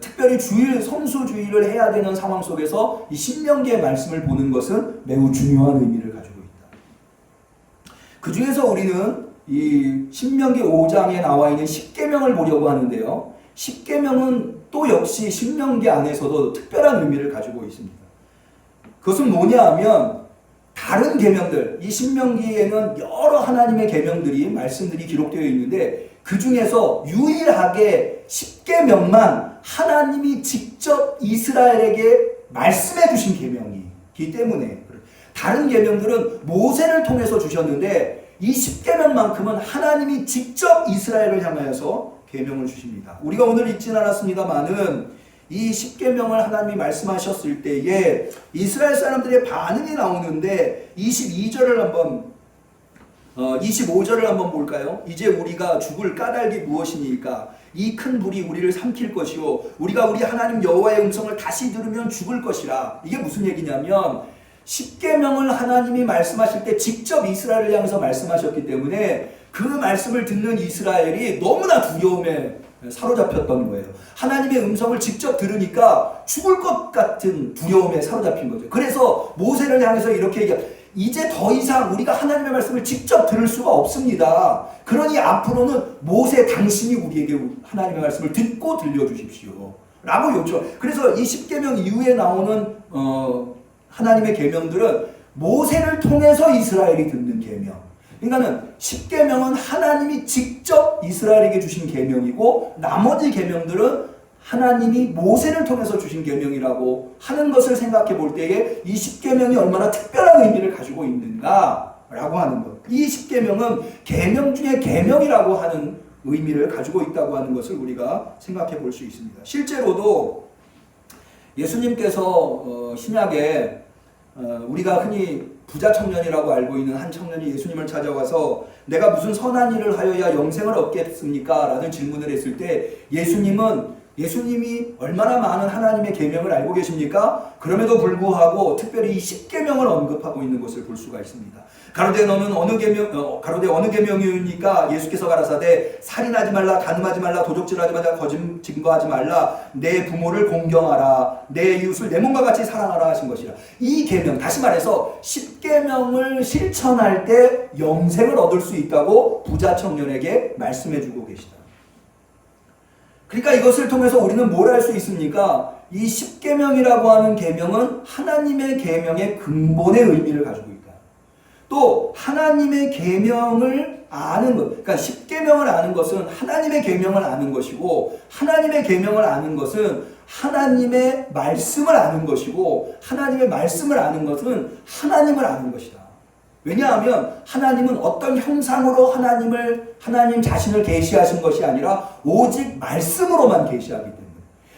특별히 성수주의를 해야 되는 상황 속에서 이 신명기의 말씀을 보는 것은 매우 중요한 의미를 가지고 있다. 그 중에서 우리는 이 신명기 5장에 나와 있는 십계명을 보려고 하는데요. 십계명은 또 역시 신명기 안에서도 특별한 의미를 가지고 있습니다. 그것은 뭐냐 하면 다른 계명들, 이 신명기에는 여러 하나님의 계명들이, 말씀들이 기록되어 있는데 그 중에서 유일하게 십계명만 하나님이 직접 이스라엘에게 말씀해 주신 계명이기 때문에, 다른 계명들은 모세를 통해서 주셨는데 이 십계명만큼은 하나님이 직접 이스라엘을 향하여서 계명을 주십니다. 우리가 오늘 읽진 않았습니다만은 이 십계명을 하나님이 말씀하셨을 때에 이스라엘 사람들의 반응이 나오는데 25절을 한번 볼까요? 이제 우리가 죽을 까닭이 무엇이니까? 이 큰 불이 우리를 삼킬 것이요 우리가 우리 하나님 여호와의 음성을 다시 들으면 죽을 것이라. 이게 무슨 얘기냐면 십계명을 하나님이 말씀하실 때 직접 이스라엘을 향해서 말씀하셨기 때문에 그 말씀을 듣는 이스라엘이 너무나 두려움에 사로잡혔던 거예요. 하나님의 음성을 직접 들으니까 죽을 것 같은 두려움에 사로잡힌 거죠. 그래서 모세를 향해서 이렇게 얘기해요. 이제 더 이상 우리가 하나님의 말씀을 직접 들을 수가 없습니다. 그러니 앞으로는 모세 당신이 우리에게 하나님의 말씀을 듣고 들려주십시오 라고 요청. 그래서 이 10계명 이후에 나오는 하나님의 계명들은 모세를 통해서 이스라엘이 듣는 계명. 그러니까는 10계명은 하나님이 직접 이스라엘에게 주신 계명이고 나머지 계명들은 하나님이 모세를 통해서 주신 계명이라고 하는 것을 생각해 볼 때에 이 10계명이 얼마나 특별한 의미를 가지고 있는가라고 하는 것. 이 10계명은 계명 중에 계명이라고 하는 의미를 가지고 있다고 하는 것을 우리가 생각해 볼 수 있습니다. 실제로도 예수님께서 신약에 우리가 흔히 부자 청년이라고 알고 있는 한 청년이 예수님을 찾아와서 내가 무슨 선한 일을 하여야 영생을 얻겠습니까? 라는 질문을 했을 때 예수님이 얼마나 많은 하나님의 계명을 알고 계십니까? 그럼에도 불구하고 특별히 이 10계명을 언급하고 있는 것을 볼 수가 있습니다. 가로되 너는 어느 계명이니까? 예수께서 가라사대 살인하지 말라, 간음하지 말라, 도적질하지 말라, 거짓 증거하지 말라, 내 부모를 공경하라, 내 이웃을 내 몸과 같이 사랑하라 하신 것이라. 이 계명, 다시 말해서 10계명을 실천할 때 영생을 얻을 수 있다고 부자 청년에게 말씀해주고 계시다. 그러니까 이것을 통해서 우리는 뭘 할 수 있습니까? 이 10계명이라고 하는 계명은 하나님의 계명의 근본의 의미를 가지고 있다. 또 하나님의 계명을 아는 것, 그러니까 10계명을 아는 것은 하나님의 계명을 아는 것이고, 하나님의 계명을 아는 것은 하나님의 말씀을 아는 것이고, 하나님의 말씀을 아는 것은 하나님을 아는 것이다. 왜냐하면 하나님은 어떤 형상으로 하나님 자신을 계시하신 것이 아니라 오직 말씀으로만 계시하기 때문에.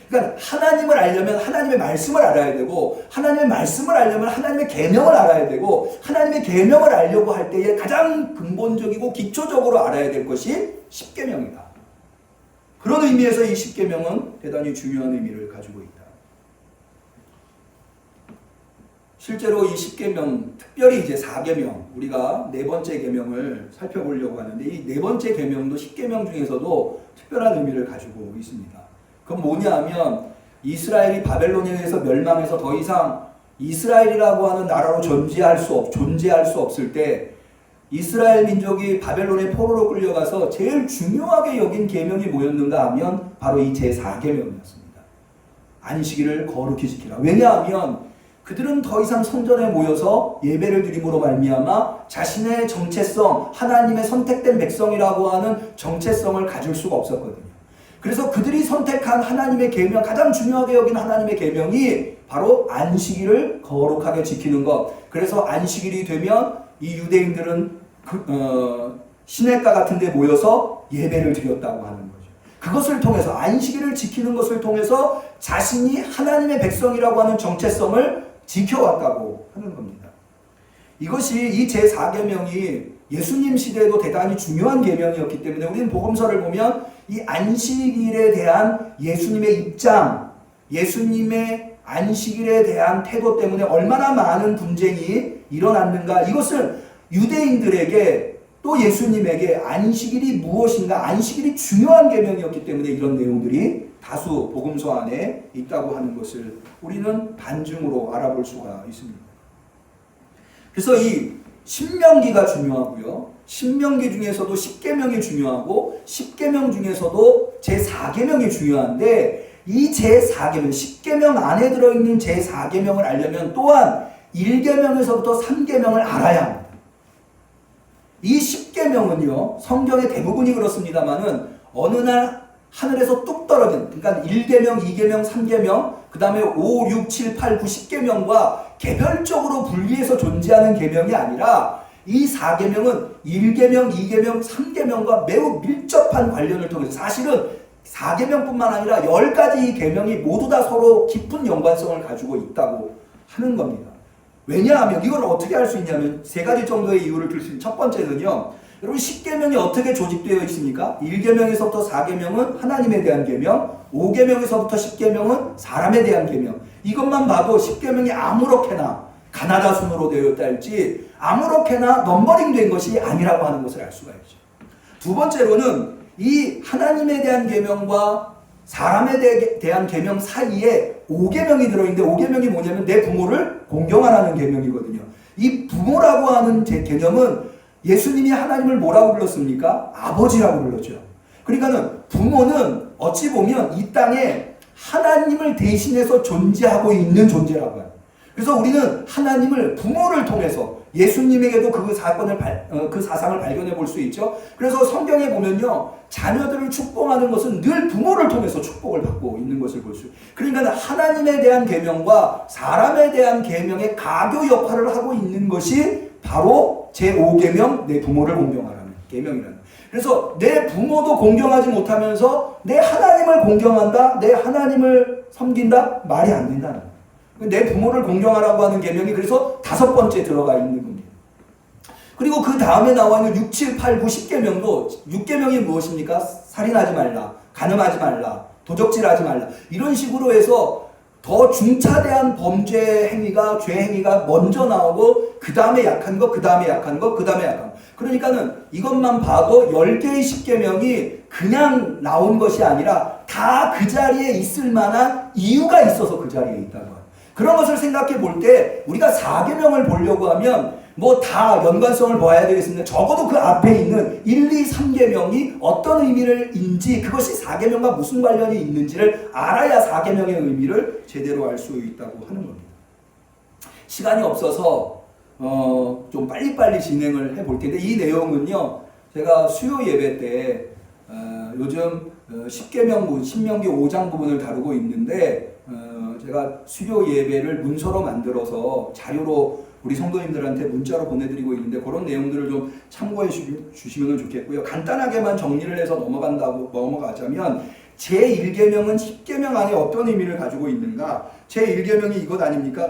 그러니까 하나님을 알려면 하나님의 말씀을 알아야 되고, 하나님의 말씀을 알려면 하나님의 계명을 알아야 되고, 하나님의 계명을 알려고 할 때에 가장 근본적이고 기초적으로 알아야 될 것이 10계명이다. 그런 의미에서 이 10계명은 대단히 중요한 의미를 가지고 있다. 실제로 이 10계명, 특별히 이제 4계명, 우리가 네 번째 계명을 살펴보려고 하는데, 이 네 번째 계명도 10계명 중에서도 특별한 의미를 가지고 있습니다. 그건 뭐냐 하면, 이스라엘이 바벨론에 의해서 멸망해서 더 이상 이스라엘이라고 하는 나라로 존재할 수 없을 때, 이스라엘 민족이 바벨론의 포로로 끌려가서 제일 중요하게 여긴 계명이 뭐였는가 하면 바로 이 제4계명이었습니다. 안식일을 거룩히 지키라. 왜냐하면 그들은 더 이상 성전에 모여서 예배를 드림으로 말미암아 자신의 정체성, 하나님의 선택된 백성이라고 하는 정체성을 가질 수가 없었거든요. 그래서 그들이 선택한 하나님의 계명, 가장 중요하게 여긴 하나님의 계명이 바로 안식일을 거룩하게 지키는 것. 그래서 안식일이 되면 이 유대인들은 시내가 같은 데 모여서 예배를 드렸다고 하는 거죠. 그것을 통해서, 안식일을 지키는 것을 통해서 자신이 하나님의 백성이라고 하는 정체성을 지켜왔다고 하는 겁니다. 이것이 이 제4계명이 예수님 시대에도 대단히 중요한 계명이었기 때문에 우리는 복음서를 보면 이 안식일에 대한 예수님의 입장, 예수님의 안식일에 대한 태도 때문에 얼마나 많은 분쟁이 일어났는가, 이것을 유대인들에게 또 예수님에게 안식일이 무엇인가, 안식일이 중요한 계명이었기 때문에 이런 내용들이 다수 복음서 안에 있다고 하는 것을 우리는 반증으로 알아볼 수가 있습니다. 그래서 이 신명기가 중요하고요, 신명기 중에서도 10계명이 중요하고 10계명 중에서도 제4계명이 중요한데, 이 제4계명, 10계명 안에 들어있는 제4계명을 알려면 또한 1계명에서부터 3계명을 알아야 합니다. 이 10계명은요, 성경의 대부분이 그렇습니다만은 어느 날 하늘에서 뚝 떨어진, 그러니까 1계명, 2계명, 3계명, 그 다음에 5, 6, 7, 8, 9, 10계명과 개별적으로 분리해서 존재하는 계명이 아니라 이 4계명은 1계명, 2계명, 3계명과 매우 밀접한 관련을 통해서, 사실은 4계명뿐만 아니라 10가지 계명이 모두 다 서로 깊은 연관성을 가지고 있다고 하는 겁니다. 왜냐하면 이걸 어떻게 할 수 있냐면 3가지 정도의 이유를 들 수 있는. 첫 번째는요, 여러분 10계명이 어떻게 조직되어 있습니까? 1계명에서부터 4계명은 하나님에 대한 계명, 5계명에서부터 10계명은 사람에 대한 계명. 이것만 봐도 10계명이 아무렇게나 가나다 순으로 되어 있다 할지 아무렇게나 넘버링 된 것이 아니라고 하는 것을 알 수가 있죠. 두 번째로는 이 하나님에 대한 계명과 사람에 대한 계명 사이에 5계명이 들어있는데, 5계명이 뭐냐면 내 부모를 공경하라는 계명이거든요. 이 부모라고 하는 개념은 예수님이 하나님을 뭐라고 불렀습니까? 아버지라고 불렀죠. 그러니까는 부모는 어찌 보면 이 땅에 하나님을 대신해서 존재하고 있는 존재라고 해요. 그래서 우리는 하나님을 부모를 통해서 예수님에게도 그 사상을 발견해 볼 수 있죠. 그래서 성경에 보면요, 자녀들을 축복하는 것은 늘 부모를 통해서 축복을 받고 있는 것을 볼 수 있어요. 그러니까 하나님에 대한 계명과 사람에 대한 계명의 가교 역할을 하고 있는 것이 바로 제5계명, 내 부모를 공경하라는 계명이라는. 그래서 내 부모도 공경하지 못하면서 내 하나님을 공경한다, 내 하나님을 섬긴다, 말이 안 된다는 거예요. 내 부모를 공경하라고 하는 계명이 그래서 5번째 들어가 있는 겁니다. 그리고 그 다음에 나와 있는 6, 7, 8, 9, 10계명도 6계명이 무엇입니까? 살인하지 말라, 간음하지 말라, 도적질하지 말라, 이런 식으로 해서 더 중차대한 범죄 행위가, 죄 행위가 먼저 나오고 그 다음에 약한 거, 그 다음에 약한 거, 그 다음에 약한 거. 그러니까는 이것만 봐도 10개의 10계명이 그냥 나온 것이 아니라 다 그 자리에 있을 만한 이유가 있어서 그 자리에 있다고 해요. 그런 것을 생각해 볼 때 우리가 4계명을 보려고 하면 뭐 다 연관성을 봐야 되겠습니다. 적어도 그 앞에 있는 1, 2, 3계명이 어떤 의미를인지, 그것이 4계명과 무슨 관련이 있는지를 알아야 4계명의 의미를 제대로 알 수 있다고 하는 겁니다. 시간이 없어서 좀 빨리빨리 진행을 해볼 텐데, 이 내용은요, 제가 수요 예배 때 요즘 10계명, 신명기 5장 부분을 다루고 있는데, 제가 수요 예배를 문서로 만들어서 자료로 우리 성도님들한테 문자로 보내드리고 있는데, 그런 내용들을 좀 참고해 주시면 좋겠고요. 간단하게만 정리를 해서 넘어가자면, 제1계명은 10계명 안에 어떤 의미를 가지고 있는가? 제1계명이 이것 아닙니까?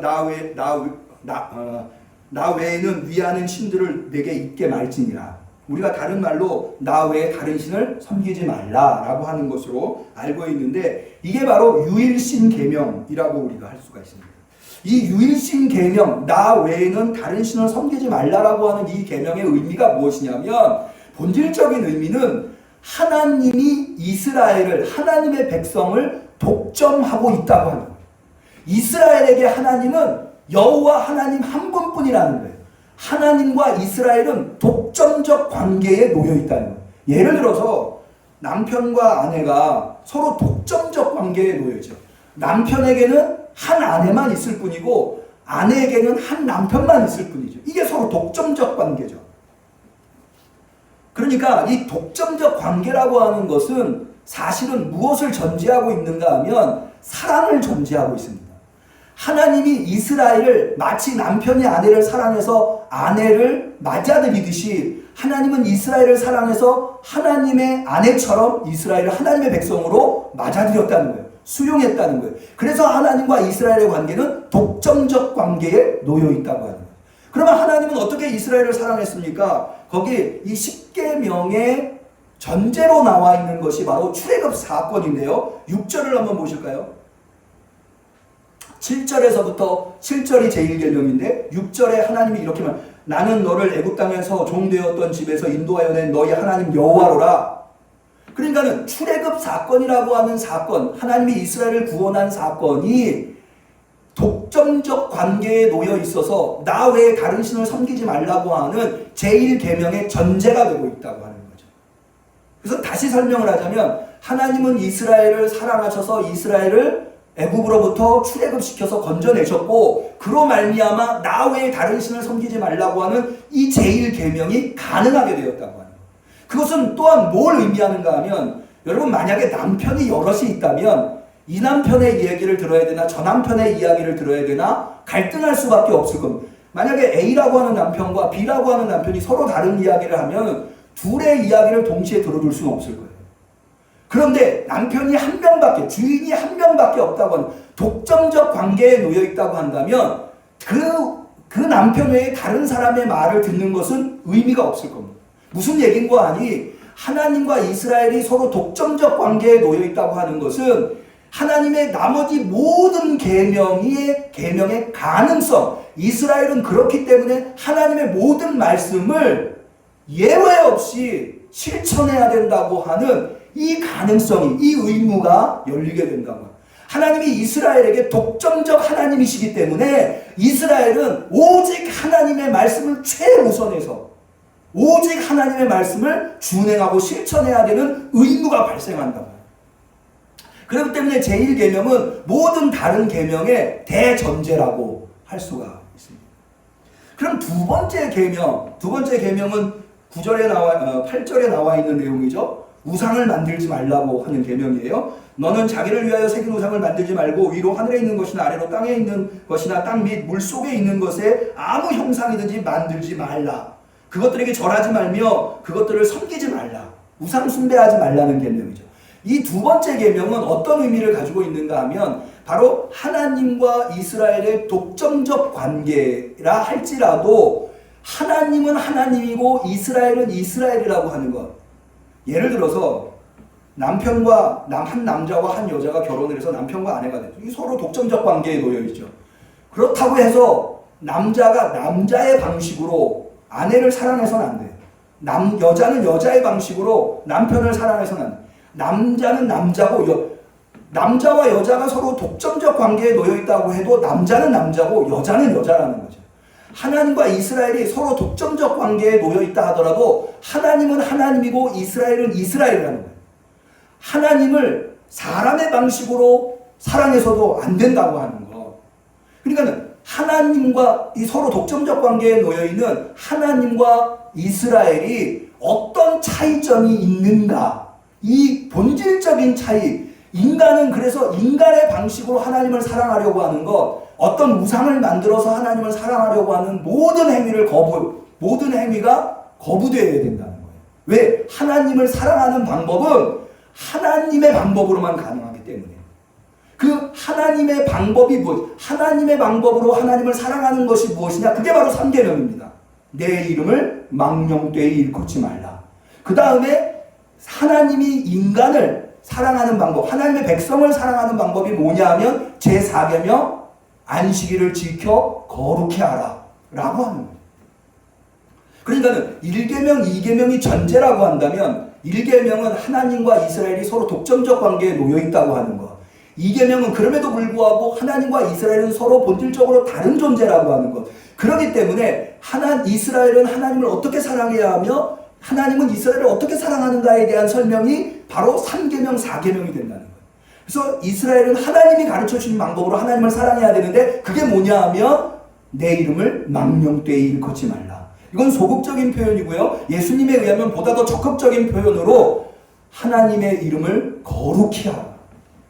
나 외에는 위하는 신들을 내게 있게 말지니라. 우리가 다른 말로 나 외에 다른 신을 섬기지 말라라고 하는 것으로 알고 있는데, 이게 바로 유일신 계명이라고 우리가 할 수가 있습니다. 이 유일신 계명, 나 외에는 다른 신을 섬기지 말라라고 하는 이 계명의 의미가 무엇이냐면, 본질적인 의미는 하나님이 이스라엘을, 하나님의 백성을 독점하고 있다고 하는 거예요. 이스라엘에게 하나님은 여호와 하나님 한 분뿐이라는 거예요. 하나님과 이스라엘은 독점적 관계에 놓여 있다는 거예요. 예를 들어서 남편과 아내가 서로 독점적 관계에 놓여 있죠. 남편에게는 한 아내만 있을 뿐이고 아내에게는 한 남편만 있을 뿐이죠. 이게 서로 독점적 관계죠. 그러니까 이 독점적 관계라고 하는 것은 사실은 무엇을 전제하고 있는가 하면 사랑을 전제하고 있습니다. 하나님이 이스라엘을 마치 남편이 아내를 사랑해서 아내를 맞아들이듯이, 하나님은 이스라엘을 사랑해서 하나님의 아내처럼 이스라엘을 하나님의 백성으로 맞아들였다는 거예요. 수용했다는 거예요. 그래서 하나님과 이스라엘의 관계는 독점적 관계에 놓여 있다고 하는 거예요. 그러면 하나님은 어떻게 이스라엘을 사랑했습니까? 거기 이 10계명의 전제로 나와 있는 것이 바로 출애굽 사건인데요. 6절을 한번 보실까요? 7절에서부터 7절이 제1계명인데 6절에 하나님이 이렇게 말, 나는 너를 애굽 땅에서 종되었던 집에서 인도하여 낸 너희 하나님 여호와로라. 그러니까는 출애굽 사건이라고 하는 사건, 하나님이 이스라엘을 구원한 사건이 독점적 관계에 놓여 있어서 나 외에 다른 신을 섬기지 말라고 하는 제1계명의 전제가 되고 있다고 하는 거죠. 그래서 다시 설명을 하자면, 하나님은 이스라엘을 사랑하셔서 이스라엘을 애굽으로부터 출애굽시켜서 건져내셨고, 그로 말미암아 나 외에 다른 신을 섬기지 말라고 하는 이 제1계명이 가능하게 되었다고 하는 거예요. 그것은 또한 뭘 의미하는가 하면, 여러분 만약에 남편이 여럿이 있다면 이 남편의 이야기를 들어야 되나 저 남편의 이야기를 들어야 되나 갈등할 수밖에 없을 겁니다. 만약에 A라고 하는 남편과 B라고 하는 남편이 서로 다른 이야기를 하면 둘의 이야기를 동시에 들어줄 수는 없을 거예요. 그런데 남편이 한 명밖에, 주인이 한 명밖에 없다고 하는 독점적 관계에 놓여 있다고 한다면 그 남편 외에 다른 사람의 말을 듣는 것은 의미가 없을 겁니다. 무슨 얘기인가 하니, 하나님과 이스라엘이 서로 독점적 관계에 놓여 있다고 하는 것은 하나님의 나머지 모든 계명의 가능성, 이스라엘은 그렇기 때문에 하나님의 모든 말씀을 예외 없이 실천해야 된다고 하는 이 가능성이, 이 의무가 열리게 된다고. 하나님이 이스라엘에게 독점적 하나님이시기 때문에 이스라엘은 오직 하나님의 말씀을 최우선해서 오직 하나님의 말씀을 준행하고 실천해야 되는 의무가 발생한다. 그렇기 때문에 제1계명은 모든 다른 계명의 대전제라고 할 수가 있습니다. 그럼 두 번째 계명은 8절에 나와 있는 내용이죠. 우상을 만들지 말라고 하는 계명이에요. 너는 자기를 위하여 새긴 우상을 만들지 말고 위로 하늘에 있는 것이나 아래로 땅에 있는 것이나 땅 및 물 속에 있는 것에 아무 형상이든지 만들지 말라. 그것들에게 절하지 말며 그것들을 섬기지 말라. 우상 숭배하지 말라는 계명이죠. 이 두 번째 계명은 어떤 의미를 가지고 있는가 하면 바로 하나님과 이스라엘의 독점적 관계라 할지라도 하나님은 하나님이고 이스라엘은 이스라엘이라고 하는 것. 예를 들어서 한 남자와 한 여자가 결혼을 해서 남편과 아내가 되죠. 이 서로 독점적 관계에 놓여 있죠. 그렇다고 해서 남자가 남자의 방식으로 아내를 사랑해서는 안 돼요. 여자는 여자의 방식으로 남편을 사랑해서는 안 돼요. 남자는 남자고 남자와 여자가 서로 독점적 관계에 놓여 있다고 해도 남자는 남자고 여자는 여자라는 거죠. 하나님과 이스라엘이 서로 독점적 관계에 놓여 있다 하더라도 하나님은 하나님이고 이스라엘은 이스라엘이라는 거예요. 하나님을 사람의 방식으로 사랑해서도 안 된다고 하는 거. 그러니까 하나님과 이 서로 독점적 관계에 놓여 있는 하나님과 이스라엘이 어떤 차이점이 있는가? 이 본질적인 차이. 인간은 그래서 인간의 방식으로 하나님을 사랑하려고 하는 것, 어떤 우상을 만들어서 하나님을 사랑하려고 하는 모든 행위가 거부되어야 된다는 거예요. 왜? 하나님을 사랑하는 방법은 하나님의 방법으로만 가능하기 때문에. 그 하나님의 방법이 하나님의 방법으로 하나님을 사랑하는 것이 무엇이냐? 그게 바로 3계명입니다. 내 이름을 망령되이 일컫지 말라. 그 다음에 하나님이 인간을 사랑하는 방법, 하나님의 백성을 사랑하는 방법이 뭐냐 하면 제4계명 안식일을 지켜 거룩히 하라 라고 하는 거예요. 그러니까 1계명, 2계명이 전제라고 한다면 1계명은 하나님과 이스라엘이 서로 독점적 관계에 놓여 있다고 하는 것. 2계명은 그럼에도 불구하고 하나님과 이스라엘은 서로 본질적으로 다른 존재라고 하는 것. 그렇기 때문에 이스라엘은 하나님을 어떻게 사랑해야 하며 하나님은 이스라엘을 어떻게 사랑하는가에 대한 설명이 바로 3계명, 4계명이 된다는 거예요. 그래서 이스라엘은 하나님이 가르쳐 주신 방법으로 하나님을 사랑해야 되는데 그게 뭐냐 하면 내 이름을 망령되이 일컫지 말라. 이건 소극적인 표현이고요. 예수님에 의하면 보다 더 적극적인 표현으로 하나님의 이름을 거룩히 하라.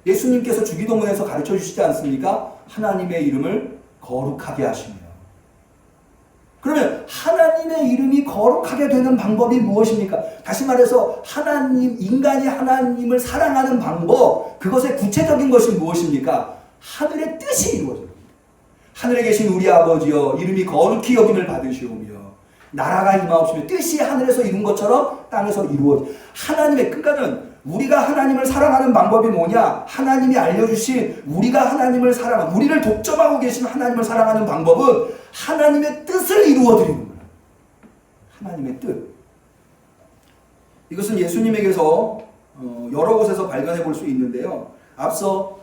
예수님께서 주기도문에서 가르쳐 주시지 않습니까? 하나님의 이름을 거룩하게 하시며. 그러면 하나님의 이름이 거룩하게 되는 방법이 무엇입니까? 다시 말해서 인간이 하나님을 사랑하는 방법, 그것의 구체적인 것이 무엇입니까? 하늘의 뜻이 이루어져요. 하늘에 계신 우리 아버지여 이름이 거룩히 여김을 받으시오며 나라가 임하옵시며 뜻이 하늘에서 이룬 것처럼 땅에서 이루어져. 그러니까는 우리가 하나님을 사랑하는 방법이 뭐냐? 하나님이 알려주신 우리가 하나님을 사랑하는, 우리를 독점하고 계신 하나님을 사랑하는 방법은 하나님의 뜻을 이루어드리는 거예요. 하나님의 뜻. 이것은 예수님에게서 여러 곳에서 발견해 볼 수 있는데요. 앞서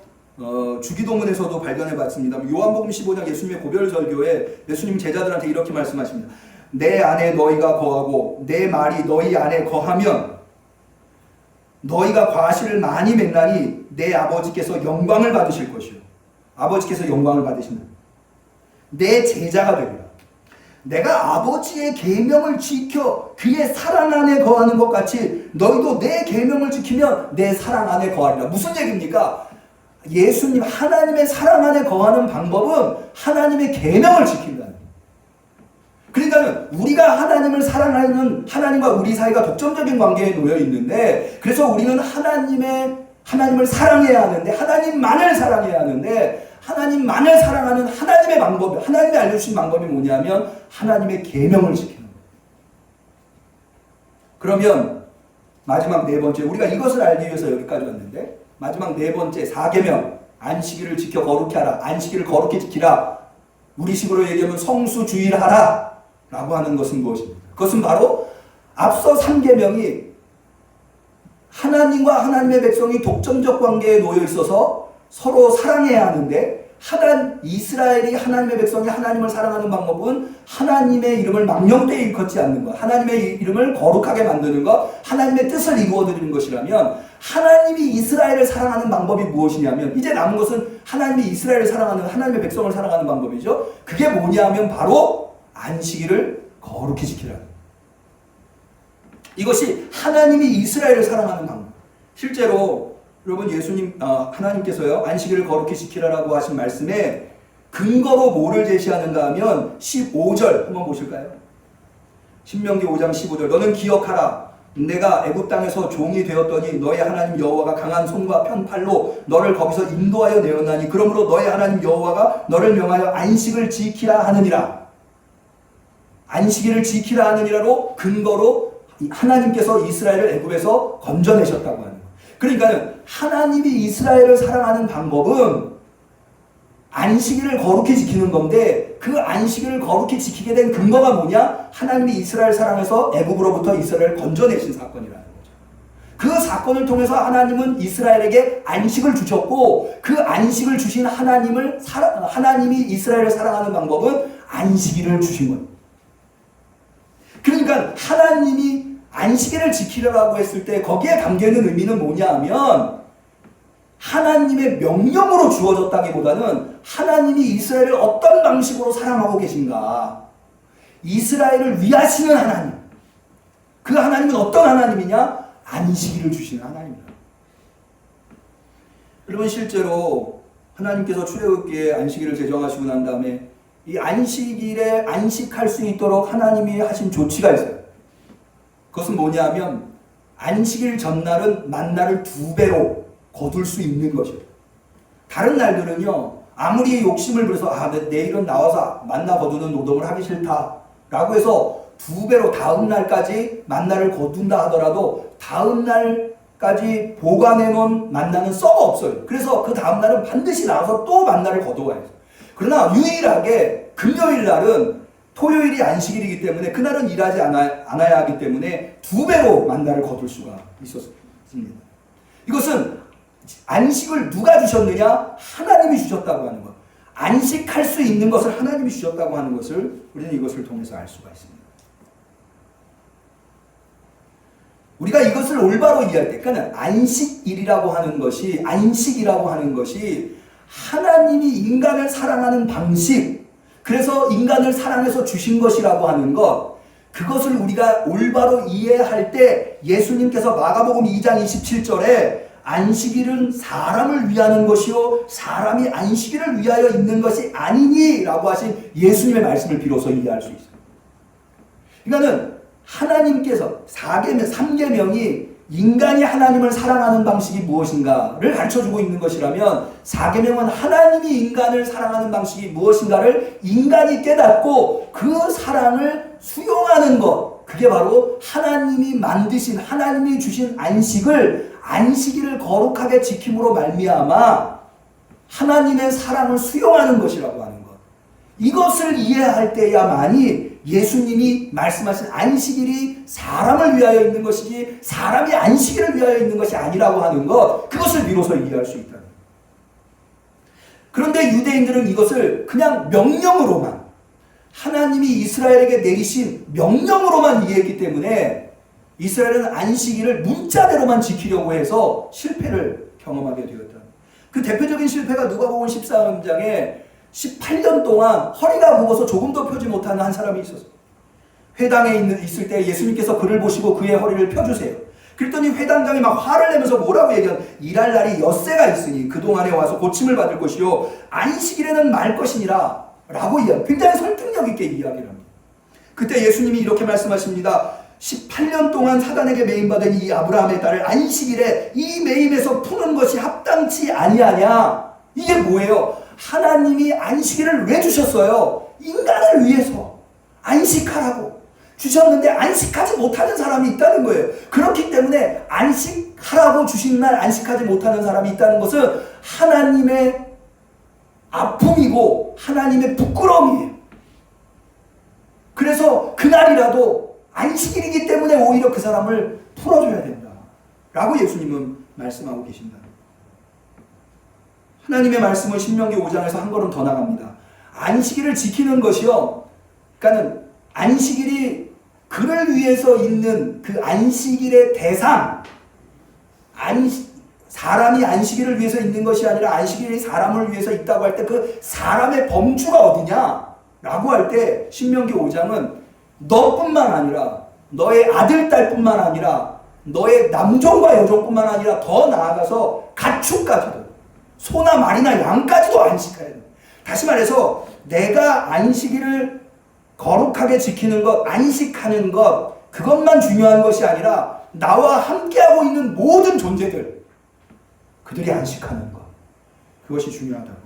주기도문에서도 발견해 봤습니다. 요한복음 15장 예수님의 고별절교에 예수님 제자들한테 이렇게 말씀하십니다. 내 안에 너희가 거하고 내 말이 너희 안에 거하면 너희가 과실을 많이 맺나니 내 아버지께서 영광을 받으실 것이요. 아버지께서 영광을 받으신다. 내 제자가 되리라. 내가 아버지의 계명을 지켜 그의 사랑 안에 거하는 것 같이 너희도 내 계명을 지키면 내 사랑 안에 거하리라. 무슨 얘기입니까? 예수님 하나님의 사랑 안에 거하는 방법은 하나님의 계명을 지킨다는 거예요. 그러니까 우리가 하나님을 사랑하는 하나님과 우리 사이가 독점적인 관계에 놓여 있는데 그래서 우리는 하나님을 사랑해야 하는데 하나님만을 사랑해야 하는데 하나님만을 사랑하는 하나님의 방법, 하나님이 알려주신 방법이 뭐냐면 하나님의 계명을 지키는 거예요. 그러면 마지막 네 번째, 우리가 이것을 알기 위해서 여기까지 왔는데 마지막 네 번째 4계명 안식일을 지켜 거룩히 하라. 안식일을 거룩히 지키라. 우리식으로 얘기하면 성수주일하라 라고 하는 것은 무엇입니까? 그것은 바로 앞서 3계명이 하나님과 하나님의 백성이 독점적 관계에 놓여 있어서 서로 사랑해야 하는데 이스라엘이 하나님의 백성이 하나님을 사랑하는 방법은 하나님의 이름을 망령되이 일컫지 않는 것, 하나님의 이름을 거룩하게 만드는 것, 하나님의 뜻을 이루어드리는 것이라면 하나님이 이스라엘을 사랑하는 방법이 무엇이냐면 이제 남은 것은 하나님이 이스라엘을 사랑하는 하나님의 백성을 사랑하는 방법이죠. 그게 뭐냐면 바로 안식일을 거룩히 지키라는 거예요. 이것이 하나님이 이스라엘을 사랑하는 방법. 실제로 여러분 하나님께서요 안식일을 거룩히 지키라라고 하신 말씀에 근거로 뭐를 제시하는가 하면 15절 한번 보실까요? 신명기 5장 15절 너는 기억하라 내가 애굽 땅에서 종이 되었더니 너의 하나님 여호와가 강한 손과 편팔로 너를 거기서 인도하여 내었나니 그러므로 너의 하나님 여호와가 너를 명하여 안식을 지키라 하느니라. 안식일을 지키라 하느니라로 근거로 하나님께서 이스라엘을 애굽에서 건져내셨다고 하는 거예요. 그러니까는 하나님이 이스라엘을 사랑하는 방법은 안식일을 거룩히 지키는 건데 그 안식일을 거룩히 지키게 된 근거가 뭐냐? 하나님이 이스라엘 사랑해서 애굽으로부터 이스라엘을 건져내신 사건이라는 거죠. 그 사건을 통해서 하나님은 이스라엘에게 안식을 주셨고 그 안식을 주신 하나님이 이스라엘을 사랑하는 방법은 안식일을 주신 거예요. 그러니까 하나님이 안식일을 지키라고 했을 때 거기에 담겨있는 의미는 뭐냐 하면 하나님의 명령으로 주어졌다기보다는 하나님이 이스라엘을 어떤 방식으로 사랑하고 계신가, 이스라엘을 위하시는 하나님, 그 하나님은 어떤 하나님이냐? 안식일을 주시는 하나님이다. 여러분 실제로 하나님께서 출애굽기에 안식일을 제정하시고 난 다음에 이 안식일에 안식할 수 있도록 하나님이 하신 조치가 있어요. 그것은 뭐냐면 안식일 전날은 만나를 2배로 거둘 수 있는 것이에요. 다른 날들은요 아무리 욕심을 부려서 내일은 나와서 만나 거두는 노동을 하기 싫다 라고 해서 2배로 다음 날까지 만나를 거둔다 하더라도 다음 날까지 보관해 놓은 만나는 썩어 없어요. 그래서 그 다음 날은 반드시 나와서 또 만나를 거둬와야 해요. 그러나 유일하게 금요일 날은 토요일이 안식일이기 때문에 그날은 일하지 않아야 하기 때문에 2배로 만나를 거둘 수가 있었습니다. 이것은 안식을 누가 주셨느냐? 하나님이 주셨다고 하는 것. 안식할 수 있는 것을 하나님이 주셨다고 하는 것을 우리는 이것을 통해서 알 수가 있습니다. 우리가 이것을 올바로 이해할 때, 그러니까 안식이라고 하는 것이 하나님이 인간을 사랑하는 방식, 그래서 인간을 사랑해서 주신 것이라고 하는 것, 그것을 우리가 올바로 이해할 때 예수님께서 마가복음 2장 27절에 안식일은 사람을 위하는 것이요 사람이 안식일을 위하여 있는 것이 아니니 라고 하신 예수님의 말씀을 비로소 이해할 수 있어요. 그러니까는 하나님께서 3계명이 인간이 하나님을 사랑하는 방식이 무엇인가를 가르쳐주고 있는 것이라면 4계명은 하나님이 인간을 사랑하는 방식이 무엇인가를 인간이 깨닫고 그 사랑을 수용하는 것, 그게 바로 하나님이 만드신, 하나님이 주신 안식일을 거룩하게 지킴으로 말미암아 하나님의 사랑을 수용하는 것이라고 하는 것. 이것을 이해할 때야만이 예수님이 말씀하신 안식일이 사람을 위하여 있는 것이지 사람이 안식일을 위하여 있는 것이 아니라고 하는 것, 그것을 비로소 이해할 수 있다는 거예요. 그런데 유대인들은 이것을 그냥 명령으로만, 하나님이 이스라엘에게 내리신 명령으로만 이해했기 때문에 이스라엘은 안식일을 문자대로만 지키려고 해서 실패를 경험하게 되었다. 그 대표적인 실패가 누가복음 13장에 18년 동안 허리가 굽어서 조금도 펴지 못하는 한 사람이 있었어요. 회당에 있을 때 예수님께서 그를 보시고 그의 허리를 펴주세요. 그랬더니 회당장이 막 화를 내면서 뭐라고 얘기하는, 일할 날이 엿새가 있으니 그동안에 와서 고침을 받을 것이요 안식일에는 말 것이니라 라고 굉장히 설득력 있게 이야기를 합니다. 그때 예수님이 이렇게 말씀하십니다. 18년 동안 사단에게 매임받은 이 아브라함의 딸을 안식일에 이 매임에서 푸는 것이 합당치 아니하냐. 이게 뭐예요? 하나님이 안식일을 왜 주셨어요? 인간을 위해서 안식하라고 주셨는데 안식하지 못하는 사람이 있다는 거예요. 그렇기 때문에 안식하라고 주신 날 안식하지 못하는 사람이 있다는 것은 하나님의 아픔이고 하나님의 부끄러움이에요. 그래서 그날이라도 안식일이기 때문에 오히려 그 사람을 풀어줘야 된다 라고 예수님은 말씀하고 계신다. 하나님의 말씀은 신명기 5장에서 한 걸음 더 나갑니다. 안식일을 지키는 것이요, 그러니까는 안식일이 그를 위해서 있는 그 안식일의 대상, 사람이 안식일을 위해서 있는 것이 아니라 안식일이 사람을 위해서 있다고 할 때 그 사람의 범주가 어디냐? 라고 할 때 신명기 5장은 너뿐만 아니라 너의 아들, 딸뿐만 아니라 너의 남종과 여종뿐만 아니라 더 나아가서 가축까지도, 소나 말이나 양까지도 안식해야 돼. 다시 말해서 내가 안식일을 거룩하게 지키는 것, 안식하는 것, 그것만 중요한 것이 아니라 나와 함께하고 있는 모든 존재들, 그들이 안식하는 것, 그것이 중요하다고 해요.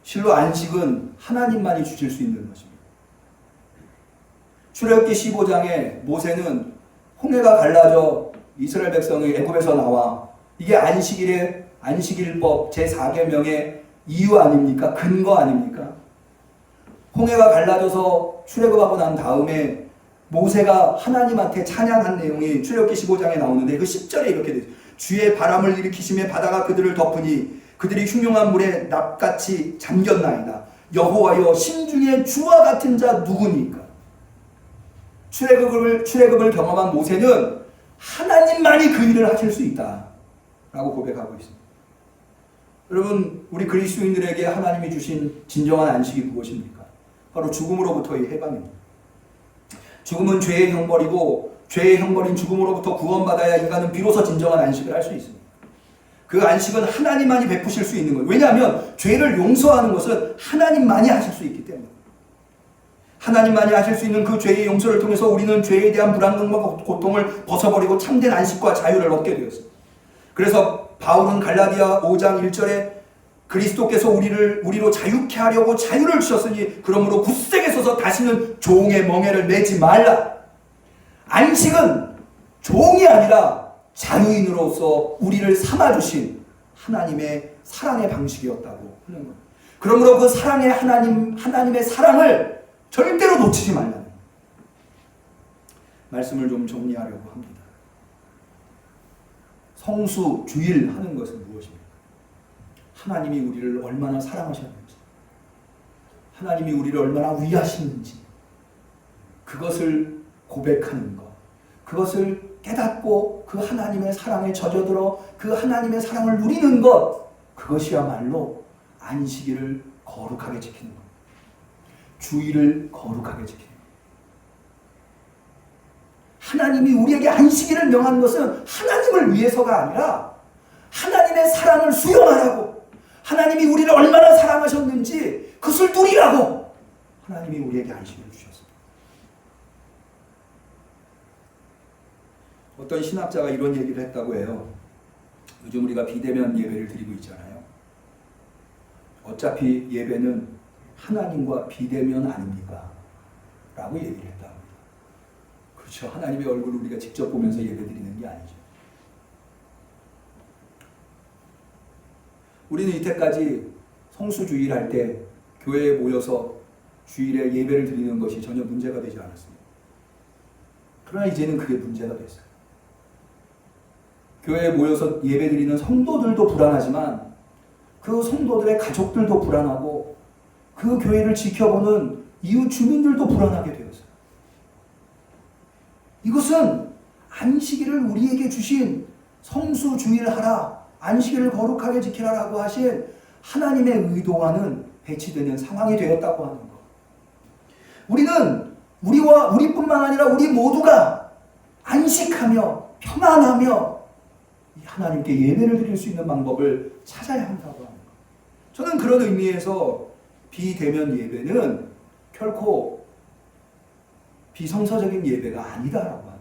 실로 안식은 하나님만이 주실 수 있는 것입니다. 출애굽기 15장에 모세는 홍해가 갈라져 이스라엘 백성이 애굽에서 나와, 이게 안식일법 제4계명의 이유 아닙니까? 근거 아닙니까? 홍해가 갈라져서 출애굽하고 난 다음에 모세가 하나님한테 찬양한 내용이 출애굽기 15장에 나오는데 그 10절에 이렇게 되죠. 주의 바람을 일으키심에 바다가 그들을 덮으니 그들이 흉흉한 물에 납같이 잠겼나이다. 여호와여 심중에 주와 같은 자 누구니까? 출애굽을 경험한 모세는 하나님만이 그 일을 하실 수 있다 라고 고백하고 있습니다. 여러분, 우리 그리스도인들에게 하나님이 주신 진정한 안식이 무엇입니까? 바로 죽음으로부터의 해방입니다. 죽음은 죄의 형벌이고 죄의 형벌인 죽음으로부터 구원받아야 인간은 비로소 진정한 안식을 할 수 있습니다. 그 안식은 하나님만이 베푸실 수 있는 거예요. 왜냐하면 죄를 용서하는 것은 하나님만이 하실 수 있기 때문에. 하나님만이 하실 수 있는 그 죄의 용서를 통해서 우리는 죄에 대한 불안감과 고통을 벗어버리고 참된 안식과 자유를 얻게 되었습니다. 그래서 바울은 갈라디아 5장 1절에 그리스도께서 우리로 자유케 하려고 자유를 주셨으니 그러므로 굳세게 서서 다시는 종의 멍에를 매지 말라. 안식은 종이 아니라 자유인으로서 우리를 삼아주신 하나님의 사랑의 방식이었다고 하는 거예요. 그러므로 그 사랑의 하나님의 사랑을 절대로 놓치지 말라는 말씀을 좀 정리하려고 합니다. 성수주일 하는 것은 무엇입니까? 하나님이 우리를 얼마나 사랑하셨는지, 하나님이 우리를 얼마나 위하시는지, 그것을 고백하는 것, 그것을 깨닫고 그 하나님의 사랑에 젖어들어 그 하나님의 사랑을 누리는 것, 그것이야말로 안식일을 거룩하게 지키는 것, 주일을 거룩하게 지키는 것. 하나님이 우리에게 안식일을 명한 것은 하나님을 위해서가 아니라 하나님의 사랑을 수용하라고, 하나님이 우리를 얼마나 사랑하셨는지 그것을 누리라고 하나님이 우리에게 안식일을 주셨습니다. 어떤 신학자가 이런 얘기를 했다고 해요. 요즘 우리가 비대면 예배를 드리고 있잖아요. 어차피 예배는 하나님과 비대면 아닙니까? 라고 얘기를 했다고 합니다. 그렇죠. 하나님의 얼굴을 우리가 직접 보면서 예배 드리는 게 아니죠. 우리는 이때까지 성수주일 할 때 교회에 모여서 주일에 예배를 드리는 것이 전혀 문제가 되지 않았습니다. 그러나 이제는 그게 문제가 됐어요. 교회에 모여서 예배 드리는 성도들도 불안하지만 그 성도들의 가족들도 불안하고 그 교회를 지켜보는 이웃 주민들도 불안하게 되었어요. 이것은 안식일을 우리에게 주신 성수주일 하라, 안식일을 거룩하게 지키라라고 하신 하나님의 의도와는 배치되는 상황이 되었다고 하는 것. 우리는 우리뿐만 아니라 우리 모두가 안식하며 평안하며 하나님께 예배를 드릴 수 있는 방법을 찾아야 한다고 하는 것. 저는 그런 의미에서 비대면 예배는 결코 비성서적인 예배가 아니다라고 하는 것.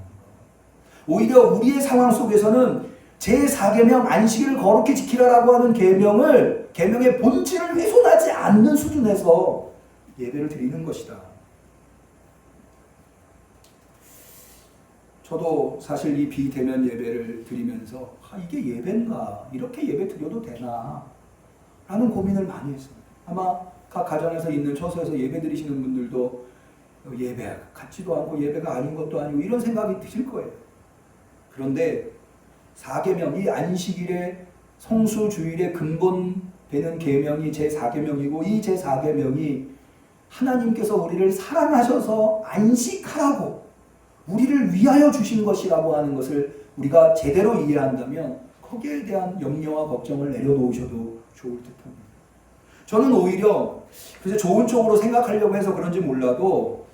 오히려 우리의 상황 속에서는 제4계명 안식일을 거룩히 지키라라고 하는 계명의 본질을 훼손하지 않는 수준에서 예배를 드리는 것이다. 저도 사실 이 비대면 예배를 드리면서 이게 예배인가? 이렇게 예배 드려도 되나? 라는 고민을 많이 했습니다. 아마 각 가정에서 있는 처소에서 예배 드리시는 분들도 예배 같지도 않고 예배가 아닌 것도 아니고 이런 생각이 드실 거예요. 그런데 4계명, 이 안식일의 성수주일의 근본 되는 계명이 제4계명이고 이 제4계명이 하나님께서 우리를 사랑하셔서 안식하라고 우리를 위하여 주신 것이라고 하는 것을 우리가 제대로 이해한다면 거기에 대한 염려와 걱정을 내려놓으셔도 좋을 듯합니다. 저는 오히려 그래서 좋은 쪽으로 생각하려고 해서 그런지 몰라도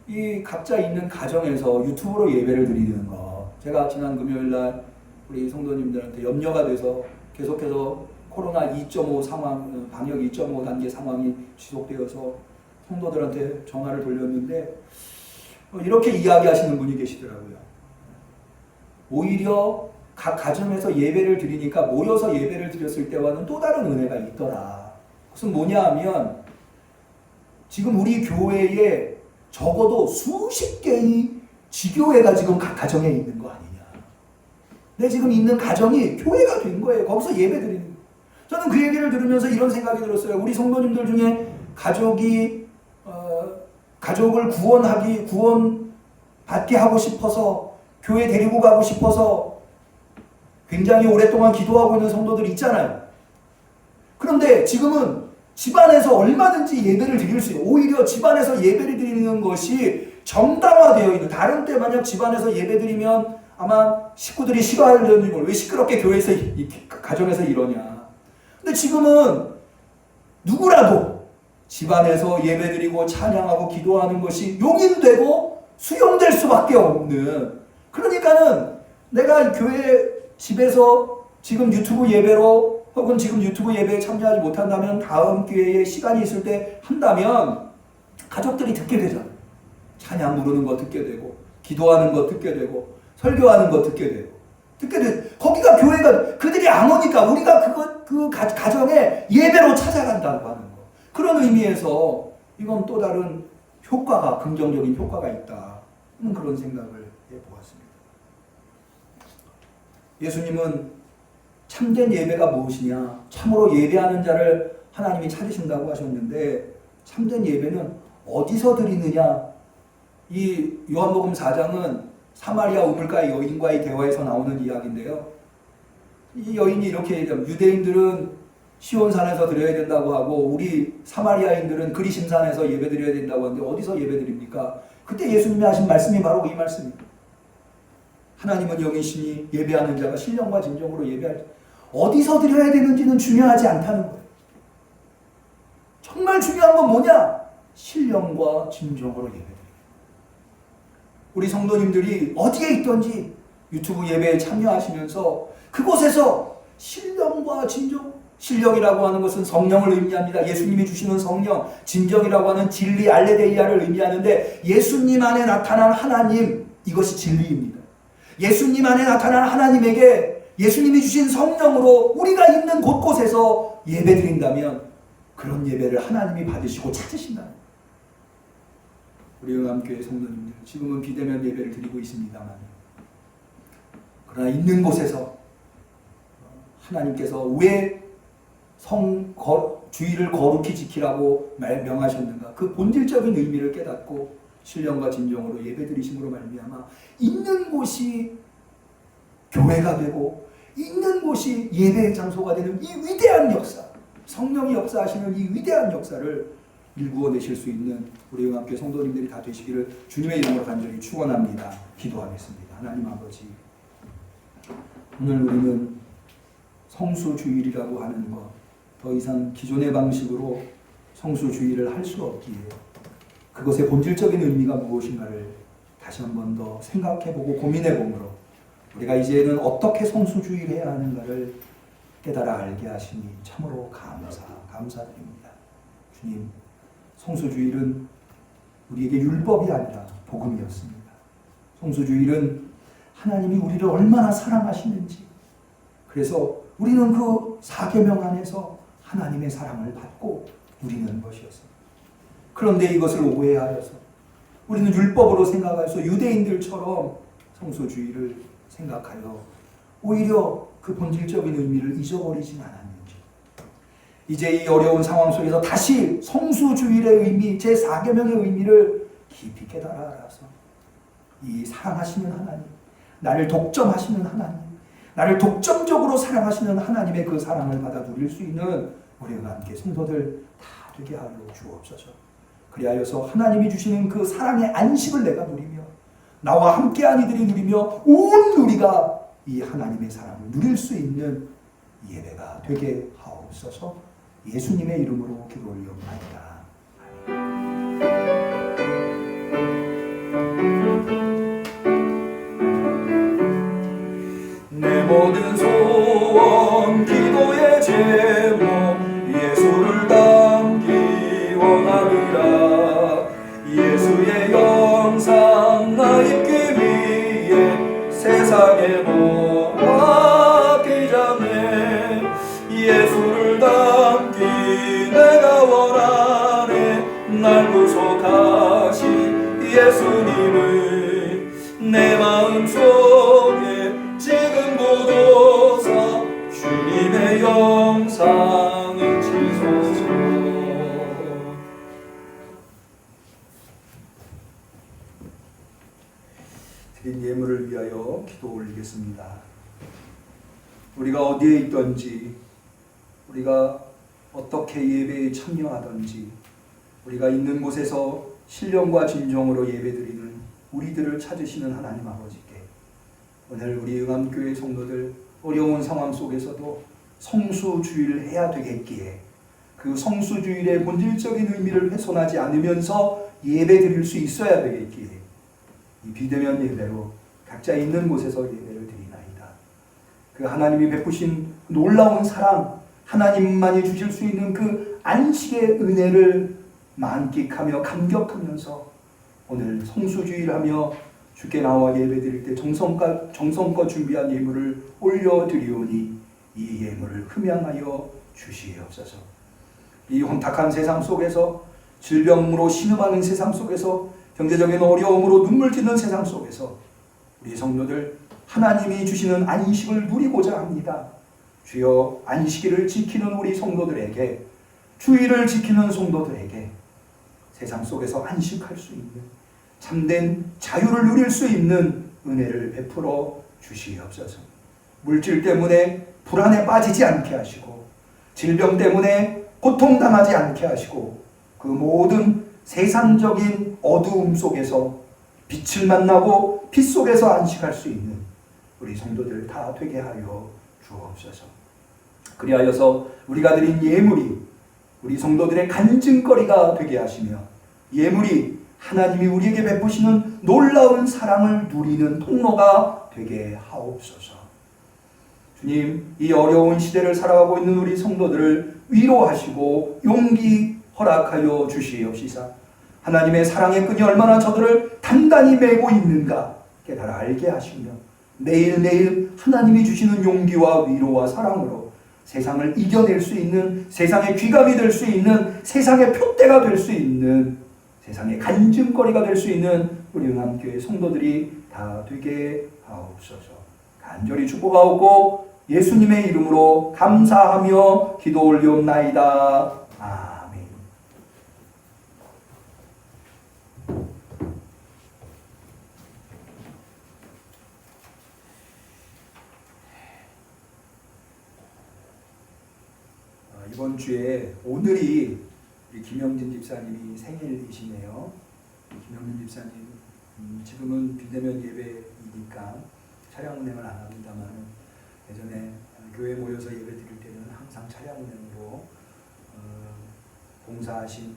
이 각자 있는 가정에서 유튜브로 예배를 드리는 거, 제가 지난 금요일날 우리 성도님들한테 염려가 돼서 계속해서 코로나 2.5 상황, 방역 2.5 단계 상황이 지속되어서 성도들한테 전화를 돌렸는데 이렇게 이야기하시는 분이 계시더라고요. 오히려 각 가정에서 예배를 드리니까 모여서 예배를 드렸을 때와는 또 다른 은혜가 있더라. 그것은 뭐냐 하면 지금 우리 교회에 적어도 수십 개의 지교회가 지금 각 가정에 있는 거 아니냐. 내 지금 있는 가정이 교회가 된 거예요. 거기서 예배 드리는 거예요. 저는 그 얘기를 들으면서 이런 생각이 들었어요. 우리 성도님들 중에 가족을 구원받게 하고 싶어서 교회 데리고 가고 싶어서 굉장히 오랫동안 기도하고 있는 성도들 있잖아요. 그런데 지금은 집안에서 얼마든지 예배를 드릴 수 있어요. 오히려 집안에서 예배를 드리는 것이 정당화되어 있는, 다른 때 만약 집안에서 예배 드리면 아마 식구들이 싫어하려는지 모르겠어요. 왜 시끄럽게 교회에서 가정에서 이러냐. 근데 지금은 누구라도 집안에서 예배드리고 찬양하고 기도하는 것이 용인되고 수용될 수밖에 없는, 그러니까는 내가 교회 집에서 지금 유튜브 예배로 혹은 지금 유튜브 예배에 참여하지 못한다면 다음 기회에 시간이 있을 때 한다면 가족들이 듣게 되잖아요. 찬양 부르는 거 듣게 되고 기도하는 거 듣게 되고 설교하는 거 듣게 되고 거기가 교회가, 그들이 안 오니까 우리가 그 가정에 예배로 찾아간다고 하는 거. 그런 의미에서 이건 또 다른 효과가, 긍정적인 효과가 있다. 그런 생각을 해보았습니다. 예수님은 참된 예배가 무엇이냐, 참으로 예배하는 자를 하나님이 찾으신다고 하셨는데 참된 예배는 어디서 드리느냐. 이 요한복음 4장은 사마리아 우물가의 여인과의 대화에서 나오는 이야기인데요. 이 여인이 이렇게 얘기합니다. 유대인들은 시온산에서 드려야 된다고 하고 우리 사마리아인들은 그리심산에서 예배 드려야 된다고 하는데 어디서 예배 드립니까? 그때 예수님이 하신 말씀이 바로 이 말씀입니다. 하나님은 영이시니 예배하는 자가 신령과 진정으로 예배할, 어디서 드려야 되는지는 중요하지 않다는 거예요. 정말 중요한 건 뭐냐? 신령과 진정으로 예배드립니다. 우리 성도님들이 어디에 있든지 유튜브 예배에 참여하시면서 그곳에서 신령과 진정, 신령이라고 하는 것은 성령을 의미합니다. 예수님이 주시는 성령, 진정이라고 하는 진리, 알레데이아를 의미하는데 예수님 안에 나타난 하나님, 이것이 진리입니다. 예수님 안에 나타난 하나님에게 예수님이 주신 성령으로 우리가 있는 곳곳에서 예배드린다면 그런 예배를 하나님이 받으시고 찾으신다는 거예요. 우리 응암교회 성도님들, 지금은 비대면 예배를 드리고 있습니다만 그러나 있는 곳에서 하나님께서 왜 주의를 거룩히 지키라고 명하셨는가, 그 본질적인 의미를 깨닫고 신령과 진정으로 예배드리심으로 말미암아 있는 곳이 교회가 되고 있는 곳이 예배의 장소가 되는 이 위대한 역사, 성령이 역사하시는 이 위대한 역사를 일구어내실 수 있는 우리 응암교회 성도님들이 다 되시기를 주님의 이름으로 간절히 축원합니다. 기도하겠습니다. 하나님 아버지, 오늘 우리는 성수주일이라고 하는 것, 더 이상 기존의 방식으로 성수주일을 할 수 없기에 그것의 본질적인 의미가 무엇인가를 다시 한 번 더 생각해보고 고민해보므로 우리가 이제는 어떻게 성수주의를 해야 하는가를 깨달아 알게 하시니 참으로 감사드립니다. 주님, 성수주일은 우리에게 율법이 아니라 복음이었습니다. 성수주일은 하나님이 우리를 얼마나 사랑하시는지, 그래서 우리는 그 4계명 안에서 하나님의 사랑을 받고 누리는 것이었습니다. 그런데 이것을 오해하여서 우리는 율법으로 생각해서 유대인들처럼 성소주의를 생각하여 오히려 그 본질적인 의미를 잊어버리진 않았는지, 이제 이 어려운 상황 속에서 다시 성수주일의 의미, 제4계명의 의미를 깊이 깨달아 알아서 이 사랑하시는 하나님, 나를 독점하시는 하나님, 나를 독점적으로 사랑하시는 하나님의 그 사랑을 받아 누릴 수 있는 우리와 함께 성도들 다 되게 하여 주옵소서. 그리하여서 하나님이 주시는 그 사랑의 안식을 내가 누리며 나와 함께한 이들이 누리며 온 우리가 이 하나님의 사랑을 누릴 수 있는 예배가 되게 하옵소서. 예수님의 이름으로 기도 올려옵나이다. 내 모든 소원 기도의 제목 예수를 담기 원하리라. 예수의 영상 나 입기 위해 세상에 모아기 전에 예수를 담기 내가 원하네. 날 구속하신 예수님을 내 마음속에 지금 보도사 주님의 영상을 지소서. 드린 예물을 위하여 기도 올리겠습니다. 우리가 어디에 있든지, 우리가 어떻게 예배에 참여하든지, 우리가 있는 곳에서 신령과 진정으로 예배드리는 우리들을 찾으시는 하나님 아버지께 오늘 우리 응암교회 성도들 어려운 상황 속에서도 성수주의를 해야 되겠기에 그 성수주일의 본질적인 의미를 훼손하지 않으면서 예배드릴 수 있어야 되겠기에 이 비대면 예배로 각자 있는 곳에서 예배를 드리나이다. 그 하나님이 베푸신 놀라운 사랑, 하나님만이 주실 수 있는 그 안식의 은혜를 만끽하며 감격하면서 오늘 성수주의를 하며 주께 나와 예배드릴 때 정성껏 준비한 예물을 올려드리오니 이 예물을 흠양하여 주시옵소서. 이 혼탁한 세상 속에서, 질병으로 신음하는 세상 속에서, 경제적인 어려움으로 눈물 튀는 세상 속에서 우리 성도들 하나님이 주시는 안식을 누리고자 합니다. 주여, 안식일을 지키는 우리 성도들에게, 주일을 지키는 성도들에게 세상 속에서 안식할 수 있는 참된 자유를 누릴 수 있는 은혜를 베풀어 주시옵소서. 물질 때문에 불안에 빠지지 않게 하시고, 질병 때문에 고통당하지 않게 하시고, 그 모든 세상적인 어두움 속에서 빛을 만나고 빛 속에서 안식할 수 있는 우리 성도들 다 되게 하여 주옵소서. 그리하여서 우리가 드린 예물이 우리 성도들의 간증거리가 되게 하시며, 예물이 하나님이 우리에게 베푸시는 놀라운 사랑을 누리는 통로가 되게 하옵소서. 주님, 이 어려운 시대를 살아가고 있는 우리 성도들을 위로하시고 용기 허락하여 주시옵시사. 하나님의 사랑의 끈이 얼마나 저들을 단단히 메고 있는가 깨달아 알게 하시며, 매일매일 하나님이 주시는 용기와 위로와 사랑으로 세상을 이겨낼 수 있는, 세상의 귀감이 될 수 있는, 세상의 표대가 될 수 있는, 세상의 간증거리가 될 수 있는 우리 응암교회 성도들이 다 되게 하옵소서. 간절히 축복하옵고 예수님의 이름으로 감사하며 기도 올리옵나이다. 아멘. 이번 주에 오늘이 우리 김영진 집사님이 생일이시네요. 김영진 집사님, 지금은 비대면 예배이니까 차량 운행을 안 합니다만 예전에 교회 모여서 예배 드릴 때는 항상 차량 운행으로 봉사하신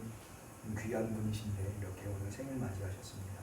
귀한 분이신데 이렇게 오늘 생일 맞이하셨습니다.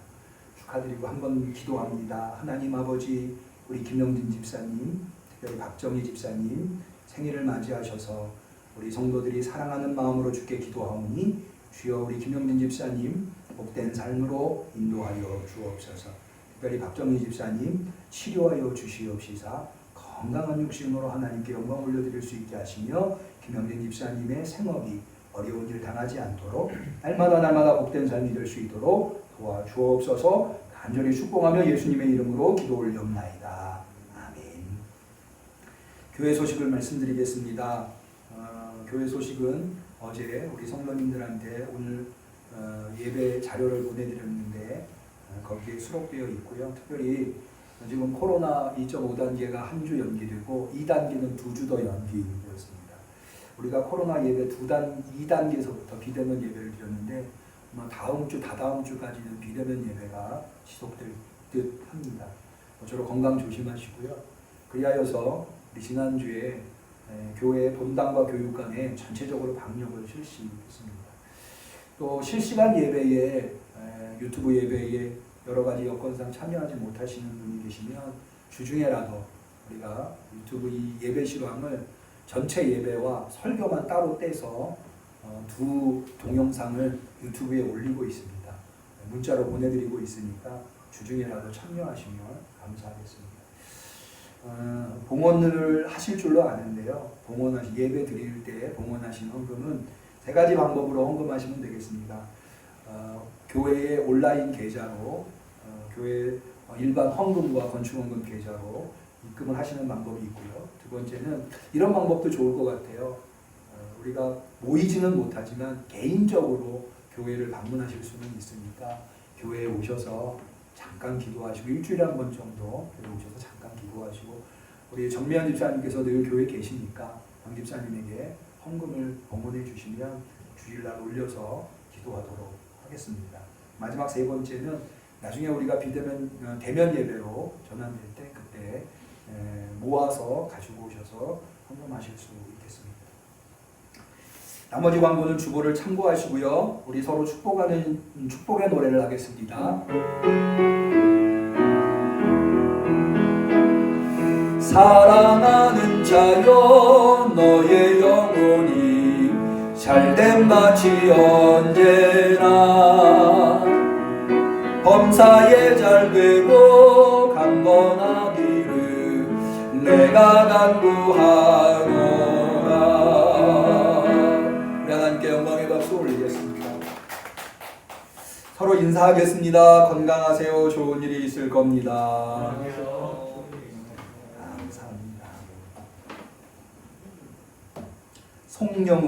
축하드리고 한번 기도합니다. 하나님 아버지, 우리 김영진 집사님, 특별히 박정희 집사님 생일을 맞이하셔서 우리 성도들이 사랑하는 마음으로 주께 기도하오니 주여 우리 김영진 집사님 복된 삶으로 인도하여 주옵소서. 특별히 박정희 집사님 치료하여 주시옵시사 건강한 육신으로 하나님께 영광 올려드릴 수 있게 하시며, 김영진 집사님의 생업이 어려운 일 당하지 않도록 날마다 복된 삶이 될 수 있도록 도와주옵소서. 간절히 축복하며 예수님의 이름으로 기도 올리옵나이다. 아멘. 교회 소식을 말씀드리겠습니다. 교회 소식은 어제 우리 성도님들한테 오늘 예배 자료를 보내드렸는데 거기에 수록되어 있고요. 특별히 지금 코로나 2.5단계가 한 주 연기되고 2단계는 2주 더 연기되었습니다. 우리가 코로나 예배 2단계에서부터 비대면 예배를 드렸는데 다음 주, 다다음 주까지는 비대면 예배가 지속될 듯 합니다. 모쪼록 건강 조심하시고요. 그리하여서 우리 지난주에 교회 본당과 교육관에 전체적으로 방역을 실시했습니다. 또 실시간 예배에 유튜브 예배에 여러 가지 여건상 참여하지 못하시는 분이 계시면 주중에라도 우리가 유튜브 이 예배 실황을 전체 예배와 설교만 따로 떼서 두 동영상을 유튜브에 올리고 있습니다. 문자로 보내드리고 있으니까 주중에라도 참여하시면 감사하겠습니다. 봉헌을 하실 줄로 아는데요. 예배 드릴 때 봉헌하신 헌금은 세 가지 방법으로 헌금하시면 되겠습니다. 교회의 온라인 계좌로 교회 일반 헌금과 건축헌금 계좌로 입금을 하시는 방법이 있고요. 두 번째는 이런 방법도 좋을 것 같아요. 우리가 모이지는 못하지만 개인적으로 교회를 방문하실 수는 있으니까 교회에 오셔서 잠깐 기도하시고 일주일에 한 번 정도 교회에 오셔서 잠깐 기도하시고 우리 정미연 집사님께서 늘 교회에 계시니까 정 집사님에게 헌금을 봉헌해 주시면 주일날 올려서 기도하도록 하겠습니다. 마지막 세 번째는 나중에 우리가 대면 예배로 전환될 때 그때 모아서 가지고 오셔서 헌금하실 수 있겠습니다. 나머지 광고는 주보를 참고하시고요. 우리 서로 축복하는 축복의 노래를 하겠습니다. 사랑하는 자여 너의 영혼이 잘된 밭이 언제나 범사에 잘되고 강건하기를 내가 간구하노라. 우리 하나님께 영광의 박수 올리겠습니다. 서로 인사하겠습니다. 건강하세요. 좋은 일이 있을 겁니다. 감사합니다. 송령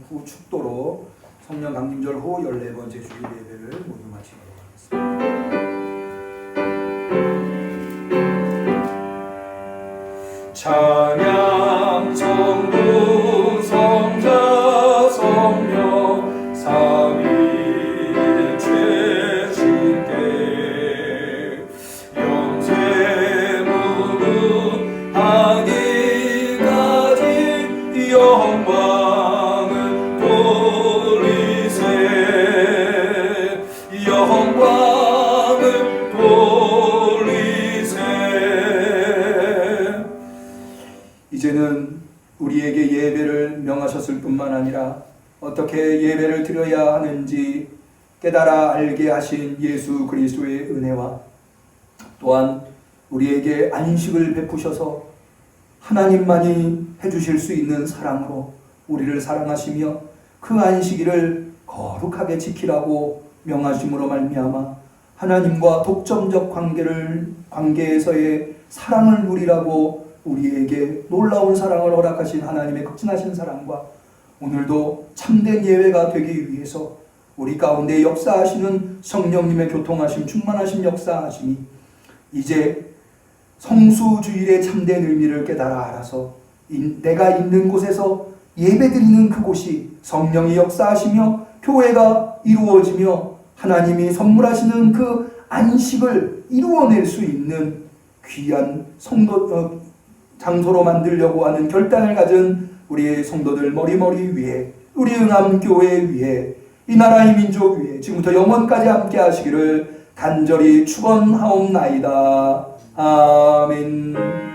후 축도로 성령 강림절 후 14번째 주일 예배를 모두 마치도록 하겠습니다. 찬양 성부 성자 성령 삼위일체 신께 영세 무궁하기까지 영광을 돌리세 영광을 돌리세. 이제는 우리에게 예배를 명하셨을 뿐만 아니라 어떻게 예배를 드려야 하는지 깨달아 알게 하신 예수 그리스도의 은혜와 또한 우리에게 안식을 베푸셔서 하나님만이 해주실 수 있는 사랑으로 우리를 사랑하시며 그 안식일을 거룩하게 지키라고 명하심으로 말미암아 하나님과 독점적 관계에서의 사랑을 누리라고 우리에게 놀라운 사랑을 허락하신 하나님의 극진하신 사랑과 오늘도 참된 예배가 되기 위해서 우리 가운데 역사하시는 성령님의 교통하심 충만하신 역사하심이 이제 성수주일의 참된 의미를 깨달아 알아서 내가 있는 곳에서 예배드리는 그곳이 성령이 역사하시며 교회가 이루어지며 하나님이 선물하시는 그 안식을 이루어낼 수 있는 귀한 장소로 만들려고 하는 결단을 가진 우리의 성도들 머리머리 위에 우리 응암교회 위에 이 나라의 민족 위에 지금부터 영원까지 함께 하시기를 간절히 축원하옵나이다. 아멘.